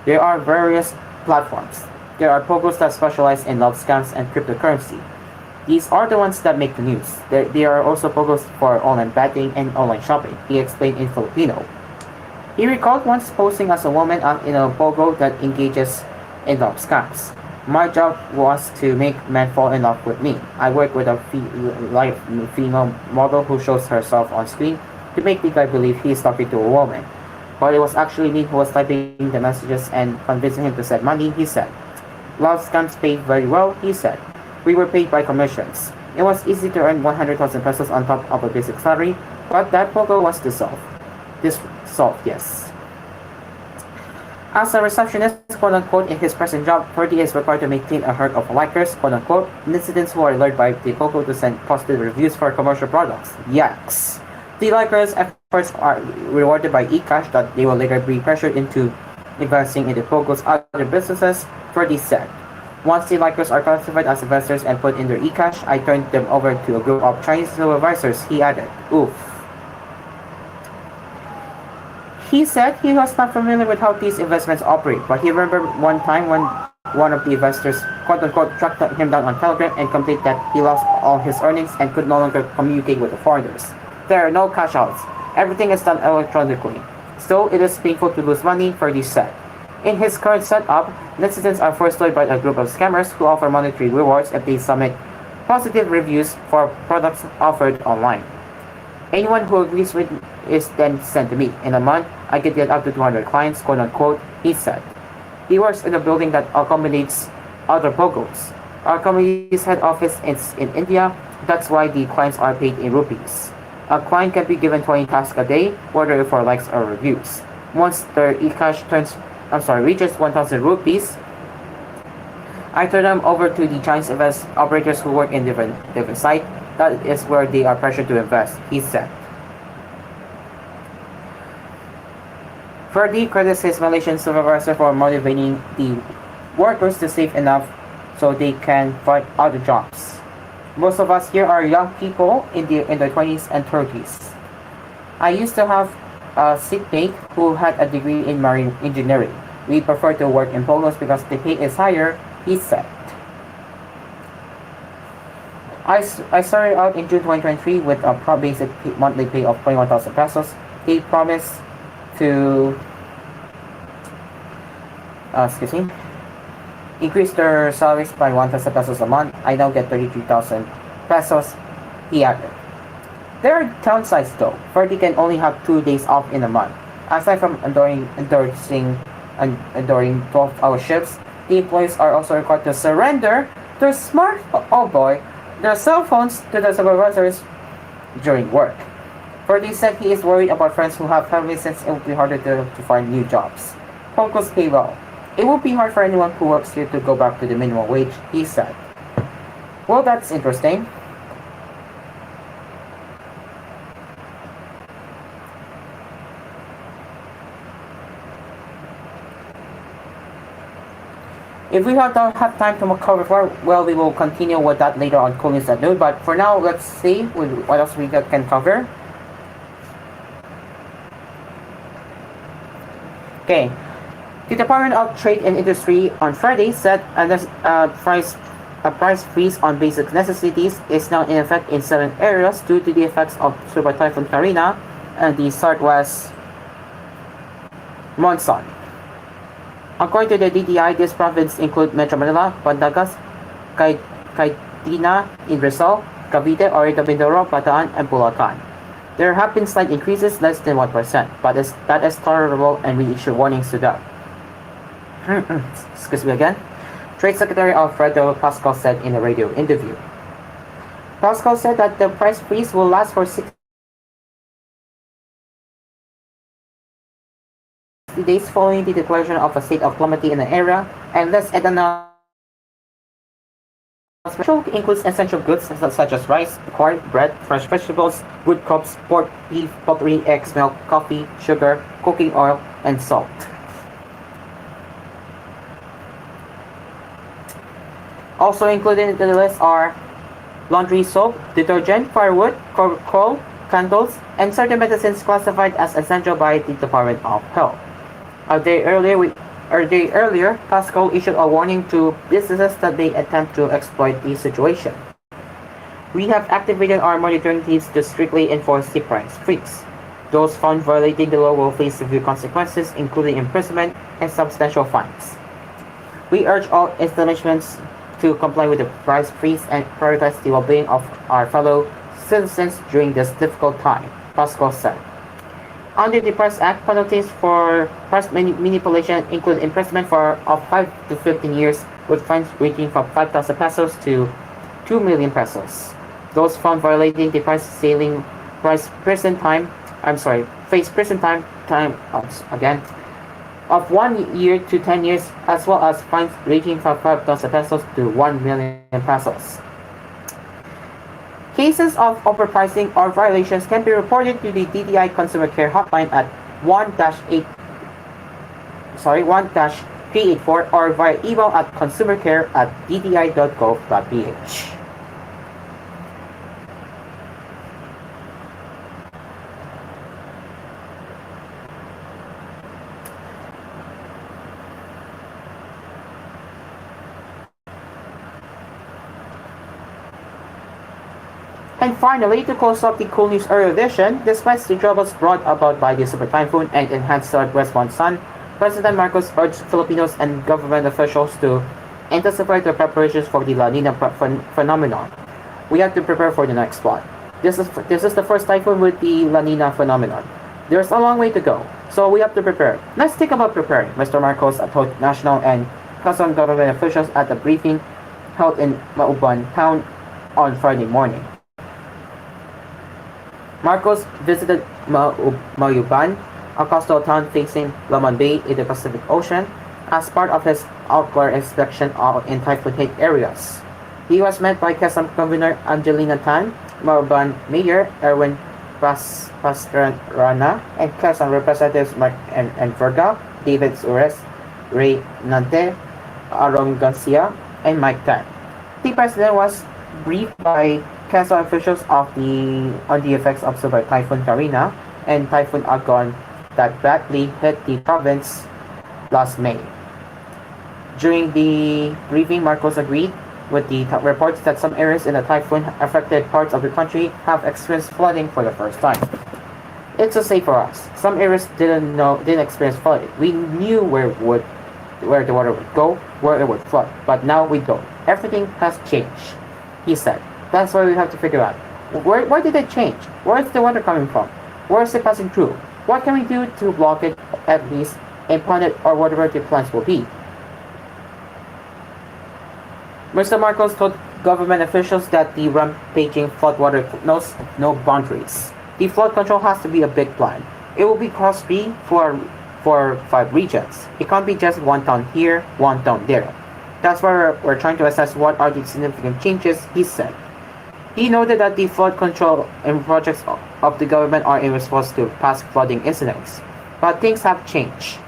There are various platforms. There are Pogos that specialize in love scams and cryptocurrency. These are the ones that make the news. There are also Pogos for online betting and online shopping, he explained in Filipino. He recalled once posing as a woman in a Pogo that engages in love scams. My job was to make men fall in love with me. I work with a live female model who shows herself on screen to make the guy believe he is talking to a woman. But it was actually me who was typing the messages and convincing him to send money, he said. Love scams paid very well, he said. We were paid by commissions. It was easy to earn 100,000 pesos on top of a basic salary, but that Pogo was dissolved. Yes. As a receptionist, quote-unquote, in his present job, Ferdy is required to maintain a herd of likers, quote-unquote, dissidents who are lured by the Pogo to send positive reviews for commercial products. Yikes. The likers' efforts are rewarded by e-cash that they will later be pressured into investing in the Pogo's other businesses, Ferdy said. Once the likers are classified as investors and put in their e-cash, I turned them over to a group of Chinese supervisors, he added. Oof. He said he was not familiar with how these investments operate, but he remembered one time when one of the investors, quote-unquote, tracked him down on Telegram and complained that he lost all his earnings and could no longer communicate with the foreigners. There are no cash outs. Everything is done electronically. Still, it is painful to lose money, Ferdy said. In his current setup, netizens are first lured by a group of scammers who offer monetary rewards if they submit positive reviews for products offered online. Anyone who agrees with is then sent to me. In a month, I could get up to 200 clients, quote-unquote, he said. He works in a building that accommodates other Pogos. Our company's head office is in India, that's why the clients are paid in rupees. A client can be given 20 tasks a day, whether for likes or reviews. Once their e-cash reaches 1,000 rupees, I turn them over to the Chinese invest operators who work in different sites. That is where they are pressured to invest, he said. Ferdy credits his Malaysian supervisor for motivating the workers to save enough so they can find other jobs. Most of us here are young people in their 20s and 30s. I used to have a seatmate who had a degree in marine engineering. We prefer to work in Pogos because the pay is higher, he said. I started out in June 2023 with a basic monthly pay of 21,000 pesos. They promised to excuse me, increase their salaries by 1,000 pesos a month. I now get 33,000 pesos, he added. There are downsides though, for they can only have 2 days off in a month. Aside from enduring 12-hour shifts, the employees are also required to surrender their their cell phones to the supervisors during work. Further said he is worried about friends who have families since it will be harder to find new jobs. Focus pay well. It will be hard for anyone who works here to go back to the minimum wage, he said. Well, that's interesting. If we don't have time to cover more, well, we will continue with that later on koolNews at noon. But for now, let's see what else we can cover. Okay. The Department of Trade and Industry on Friday said a price freeze on basic necessities is now in effect in 7 areas due to the effects of Super Typhoon Karina and the southwest monsoon. According to the DTI, these provinces include Metro Manila, Pandagas, Caytina in Rizal, Cavite, Oriental Mindoro, Bataan, and Bulacan. There have been slight increases, less than 1%, but that is tolerable and we issue warnings to that. Excuse me again. Trade Secretary Alfredo Pascal said in a radio interview. Pascal said that the price freeze will last for 60 days following the declaration of a state of calamity in the area, and less ethanol includes essential goods such as rice, corn, bread, fresh vegetables, wood crops, pork, beef, poultry, eggs, milk, coffee, sugar, cooking oil, and salt. Also included in the list are laundry soap, detergent, firewood, coal, candles, and certain medicines classified as essential by the Department of Health. A day earlier, Pascal issued a warning to businesses that may attempt to exploit the situation. We have activated our monitoring teams to strictly enforce the price freeze. Those found violating the law will face severe consequences, including imprisonment and substantial fines. We urge all establishments to comply with the price freeze and prioritize the well-being of our fellow citizens during this difficult time, Pascal said. Under the Price Act, penalties for price manipulation include imprisonment of 5 to 15 years with fines ranging from 5,000 pesos to 2 million pesos. Those found violating the face prison time of 1 year to 10 years, as well as fines ranging from 5,000 pesos to 1 million pesos. Cases of overpricing or violations can be reported to the DTI Consumer Care Hotline at 1-384 or via email at consumercare@dti.gov.ph. And finally, to close up the koolNews Early Edition, despite the troubles brought about by the super typhoon and enhanced southwest monsoon, President Marcos urged Filipinos and government officials to intensify their preparations for the La Nina phenomenon. We have to prepare for the next one. This is the first typhoon with the La Nina phenomenon. There's a long way to go, so we have to prepare. Let's think about preparing, Mr. Marcos told national and Quezon government officials at a briefing held in Mauban town on Friday morning. Marcos visited Mayuban, a coastal town facing Laman Bay in the Pacific Ocean, as part of his outdoor inspection in typhoon-hit areas. He was met by Quezon Governor Angelina Tan, Mayuban Mayor Erwin Pastrana, and Quezon Representatives Mark and Verga, David Sures, Ray Nante, Aaron Garcia, and Mike Tan. The president was briefed by Quezon officials on the effects of Super Typhoon Karina and Typhoon Agon that badly hit the province last May. During the briefing, Marcos agreed with the reports that some areas in the typhoon-affected parts of the country have experienced flooding for the first time. It's a safe for us. Some areas didn't experience flooding. We knew where the water would go, where it would flood, but now we don't. Everything has changed, he said. That's why we have to figure out where did it change? Where is the water coming from? Where is it passing through? What can we do to block it at least and plant it or whatever the plans will be? Mr. Marcos told government officials that the rampaging floodwater knows no boundaries. The flood control has to be a big plan. It will be costly for 5 regions. It can't be just one town here, one town there. That's why we're trying to assess what are the significant changes, he said. He noted that the flood control and projects of the government are in response to past flooding incidents. But things have changed.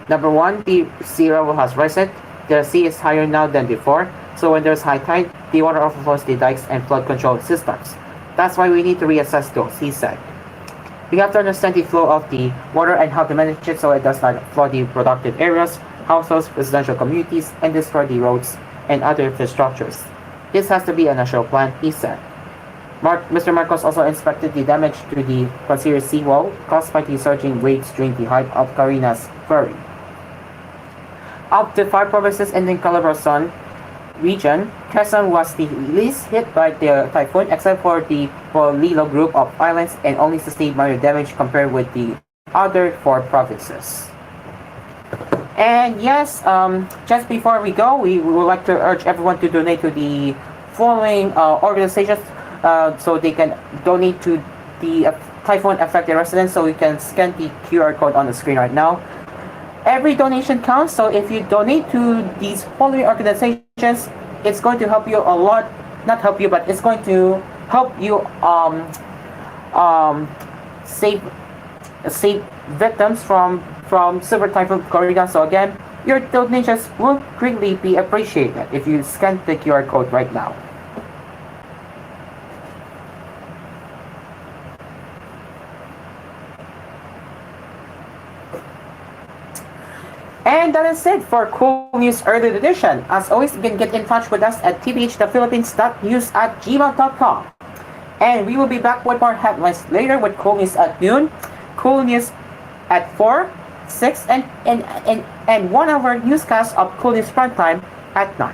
Number one, the sea level has risen. The sea is higher now than before, so when there's high tide, the water overflows the dikes and flood control systems. That's why we need to reassess those, he said. We have to understand the flow of the water and how to manage it so it does not flood the productive areas, households, residential communities, and destroy the roads and other infrastructures. This has to be a national plan, he said. Mr. Marcos also inspected the damage to the Pasir seawall caused by the surging waves during the height of Carina's Ferry. Of the 5 provinces in the Calabarzon region, Quezon was the least hit by the typhoon except for the Polillo group of islands and only sustained minor damage compared with the other 4 provinces. And yes, just before we go, we would like to urge everyone to donate to the following organizations so they can donate to the typhoon affected residents. So you can scan the QR code on the screen right now. Every donation counts, so if you donate to these following organizations, it's going to help you a lot. Not help you, but it's going to help you save victims from Silver Typhoon Corrida. So again, your donations will greatly be appreciated if you scan the QR code right now. And that is it for Cool News Early Edition. As always, you can get in touch with us at tvhthephilippines.news@gmail.com. And we will be back with more headlines later with Cool News at noon, Cool News at 4, 6, and 1 hour newscast of Cool News Prime Time at 9.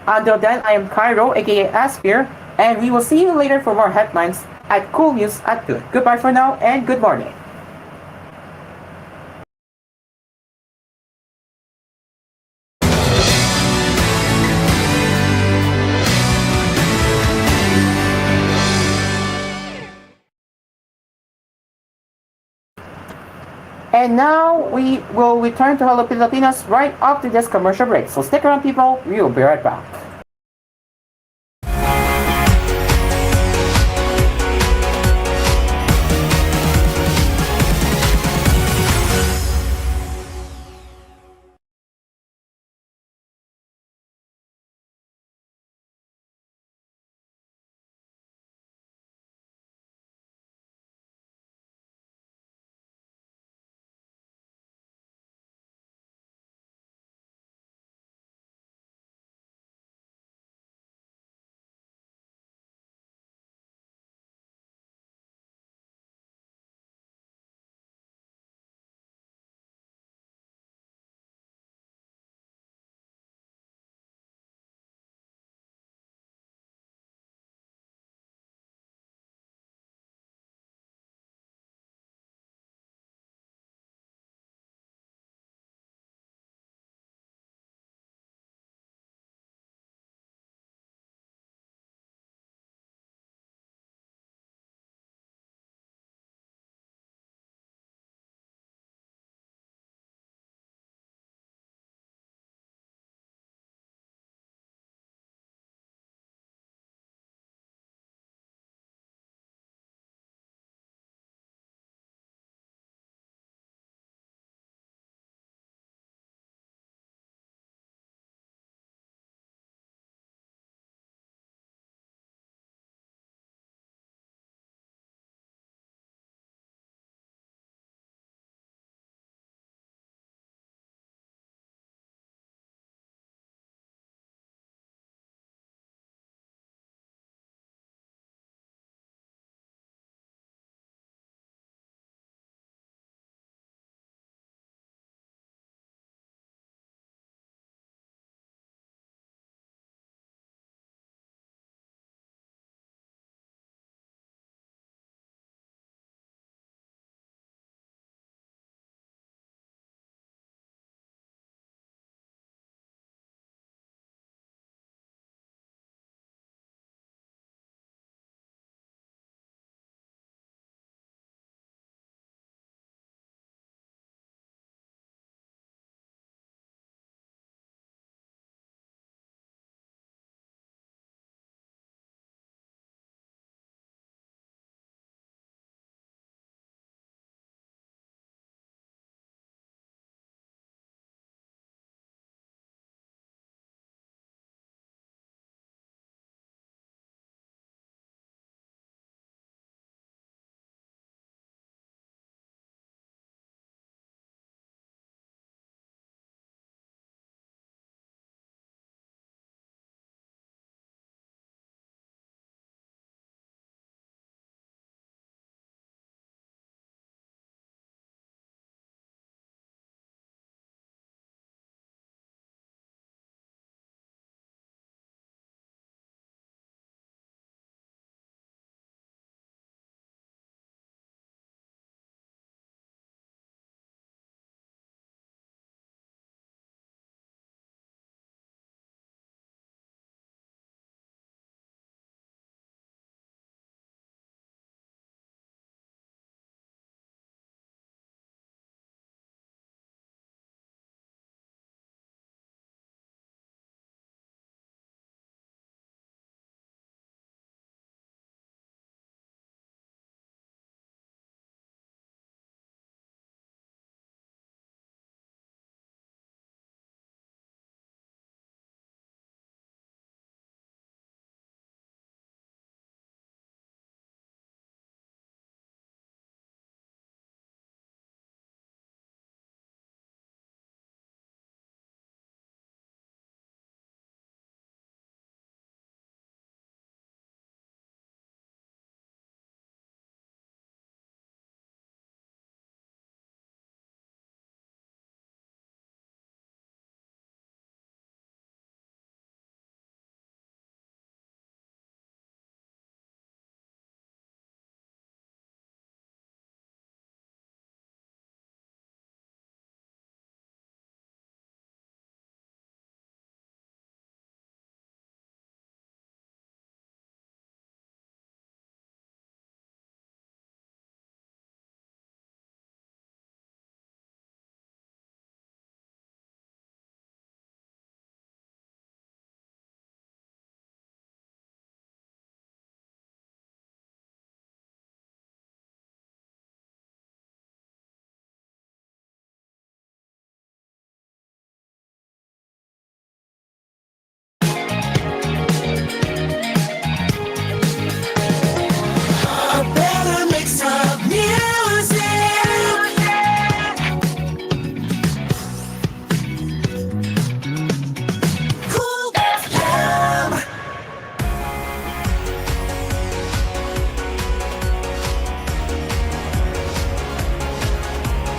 Until then, I am Cairo, aka Asphere, and we will see you later for more headlines at Cool News at noon. Goodbye for now, and good morning. And now we will return to Hello Pilipinas right after this commercial break. So stick around, people. We will be right back.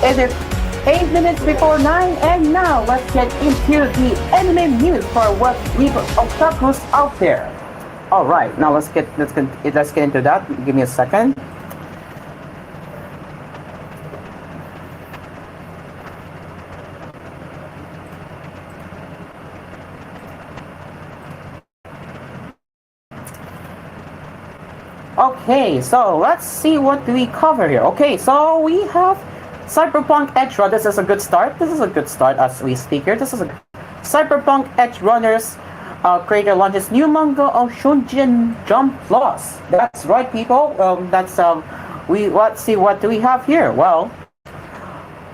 It is 8 minutes before 9, and now let's get into the anime news for what we otakus out there. All right, now let's get into that. Give me a second. Okay, so let's see what do we cover here. Okay, so we have Cyberpunk Edge Run. This is a good start. This is a good start as we speak here. This is a Cyberpunk Edge Runners creator launches new manga on Shounen Jump Plus. That's right, people. Let's see what do we have here. Well,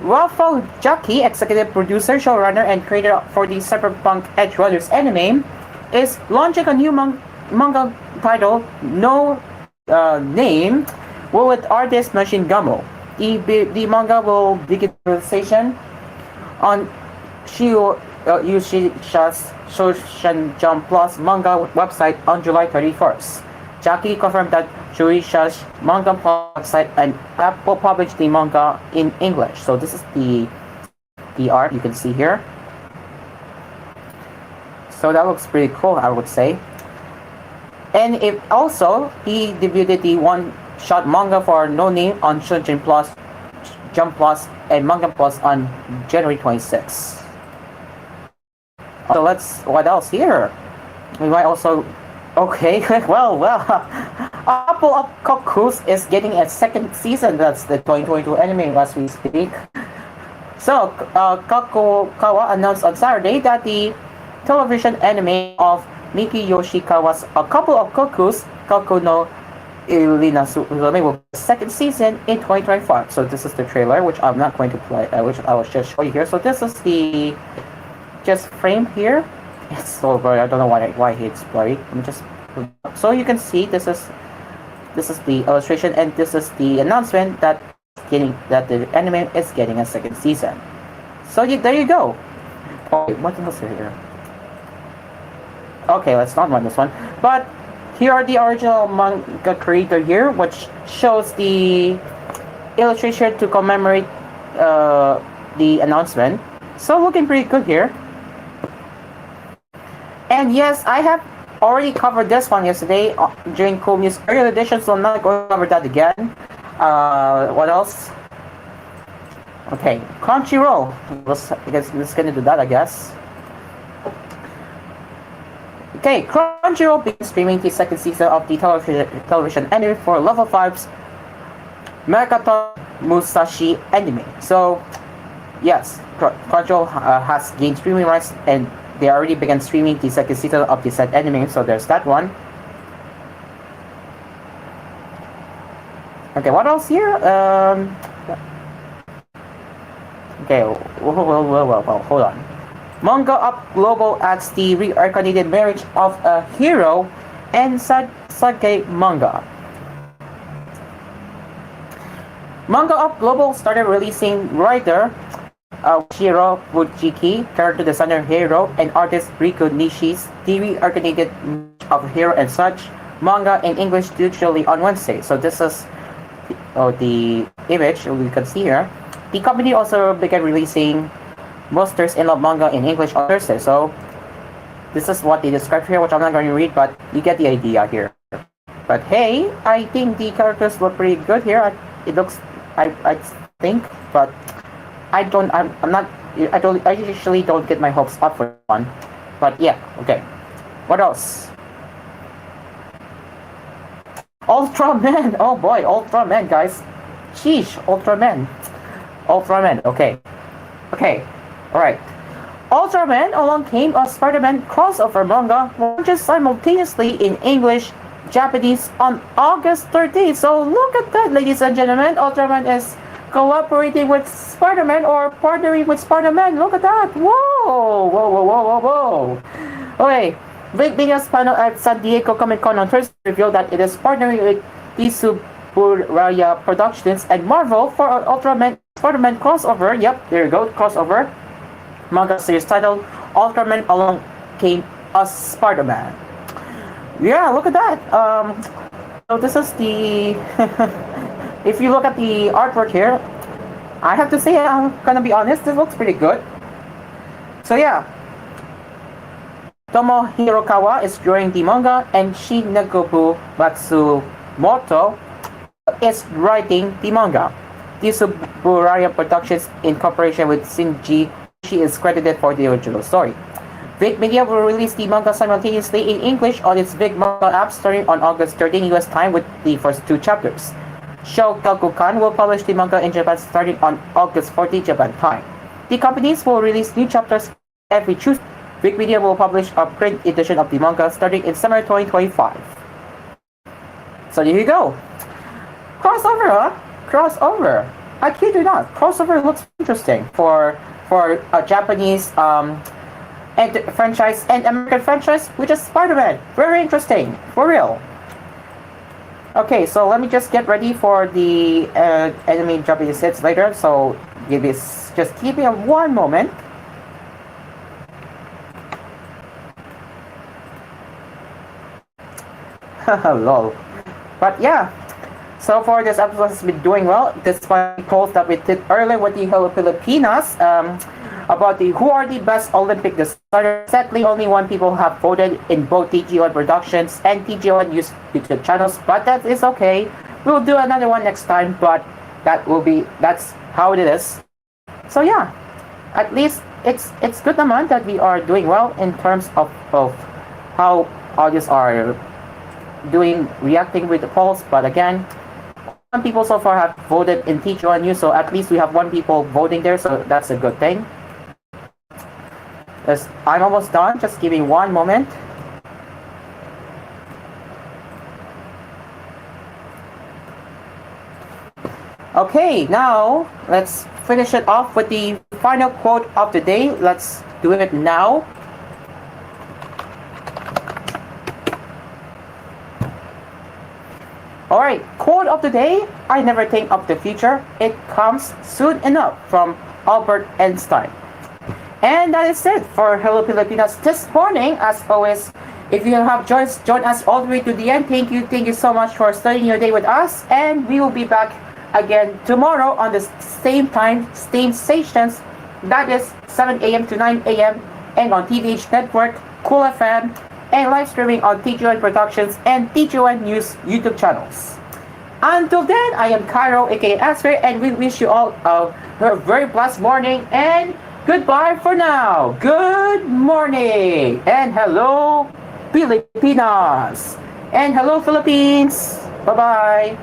Rafael Jackie, executive producer, showrunner, and creator for the Cyberpunk Edge Runners anime, is launching a new manga titled No Name with artist Machine Gummo. The manga will begin realization on Yushisha's Shounen Jump Plus manga website on July 31st. Jackie confirmed that Shueisha's manga website and app will publish the manga in English. So this is the art you can see here. So that looks pretty cool, I would say. And he debuted the one-shot manga for No Name on Shounen Plus, Jump Plus, and Manga Plus on January 26th. So what else here? We might also, okay, well, Apple of Kokus is getting a second season. That's the 2022 anime as we speak. So, Kakukawa announced on Saturday that the television anime of Miki Yoshikawa's A Couple of Kokus, Koku no Ilina Suzume, will be the second season in 2025. So this is the trailer, which I'm not going to play, which I will just show you here. So this is the just frame here. It's so blurry. I don't know why it's blurry. Let me just, so you can see this is the illustration, and this is the announcement that the anime is getting a second season. So there you go. Okay, what else is here? Okay, let's not run this one. But here are the original manga creator here, which shows the illustration to commemorate the announcement. So looking pretty good here. And yes, I have already covered this one yesterday during koolNews earlier edition, so I'm not going to cover that again. What else? Okay, Crunchyroll. Let's get into that, I guess. Okay, Crunchyroll began streaming the second season of the television anime for Level 5's Mercaton Musashi anime. So, yes, Crunchyroll has gained streaming rights, and they already began streaming the second season of the said anime, so there's that one. Okay, what else here? Okay, well, hold on. Manga Up Global adds the reincarnated marriage of a hero and Sage manga. Manga Up Global started releasing writer Shiro Fujiki, character designer Hero, and artist Riku Nishi's the reincarnated marriage of hero and such manga in English digitally on Wednesday. So this is the image we can see here. The company also began releasing Monsters in Love manga in English on Thursday. So this is what they describe here, which I'm not going to read, but you get the idea here. But hey, I think the characters look pretty good here. It looks, I think, but I usually don't get my hopes up for one. But yeah, okay. What else? Ultraman! Oh boy, Ultraman, guys. Sheesh, Ultraman, okay. Alright. Ultraman Along Came, a Spider-Man crossover manga, launches simultaneously in English, Japanese on August 13th. So look at that, ladies and gentlemen. Ultraman is cooperating with Spider-Man or partnering with Spider-Man. Look at that. Whoa. Okay. Big Biggest panel at San Diego Comic-Con on Thursday revealed that it is partnering with Isuburaya Productions and Marvel for an Ultraman Spider-Man crossover. Yep, there you go, crossover manga series titled Ultraman Along Came a Spider-Man. Yeah, look at that. So this is the if you look at the artwork here, I have to say, I'm gonna be honest, this looks pretty good. So yeah, Tomo Hirokawa is drawing the manga, and Shinobu Matsumoto is writing the manga. The Suburaya Productions, in cooperation with Shinji, she is credited for the original story. Vic Media will release the manga simultaneously in English on its Vic Manga app starting on August 13 US time with the first 2 chapters. Shogakukan will publish the manga in Japan starting on August 14 Japan time. The companies will release new chapters every Tuesday. Vic Media will publish a print edition of the manga starting in summer 2025. So there you go. Crossover, huh? Crossover. I kid you not. Crossover looks interesting for a Japanese and franchise and American franchise, which is Spider-Man. Very interesting, for real. Okay, so let me just get ready for the enemy Japanese hits later. So just give me one moment. Lol. But yeah. So far, this episode has been doing well, despite the polls that we did earlier with the Hello Pilipinas about who are the best Olympic designers. Sadly, only one people have voted in both TGON Productions and TGON YouTube channels, but that is okay. We'll do another one next time, but that's how it is. So yeah, at least it's good naman that we are doing well in terms of how audience are reacting with the polls, but again, some people so far have voted in TGON News, so at least we have one people voting there, so that's a good thing. Yes, I'm almost done, just give me one moment. Okay, now let's finish it off with the final quote of the day. Let's do it now. Alright, quote of the day, I never think of the future, it comes soon enough, from Albert Einstein. And that is it for Hello Pilipinas this morning. As always, if you have joined us all the way to the end, thank you so much for starting your day with us, and we will be back again tomorrow on the same time, same stations, that is 7 a.m. to 9 a.m. and on TVH Network, koolFM, and live streaming on TGON Productions and TGON News YouTube channels. Until then, I am Cairo, aka Asphere, and we wish you all a very blessed morning, and goodbye for now. Good morning, and hello Pilipinas, and hello Philippines. Bye-bye.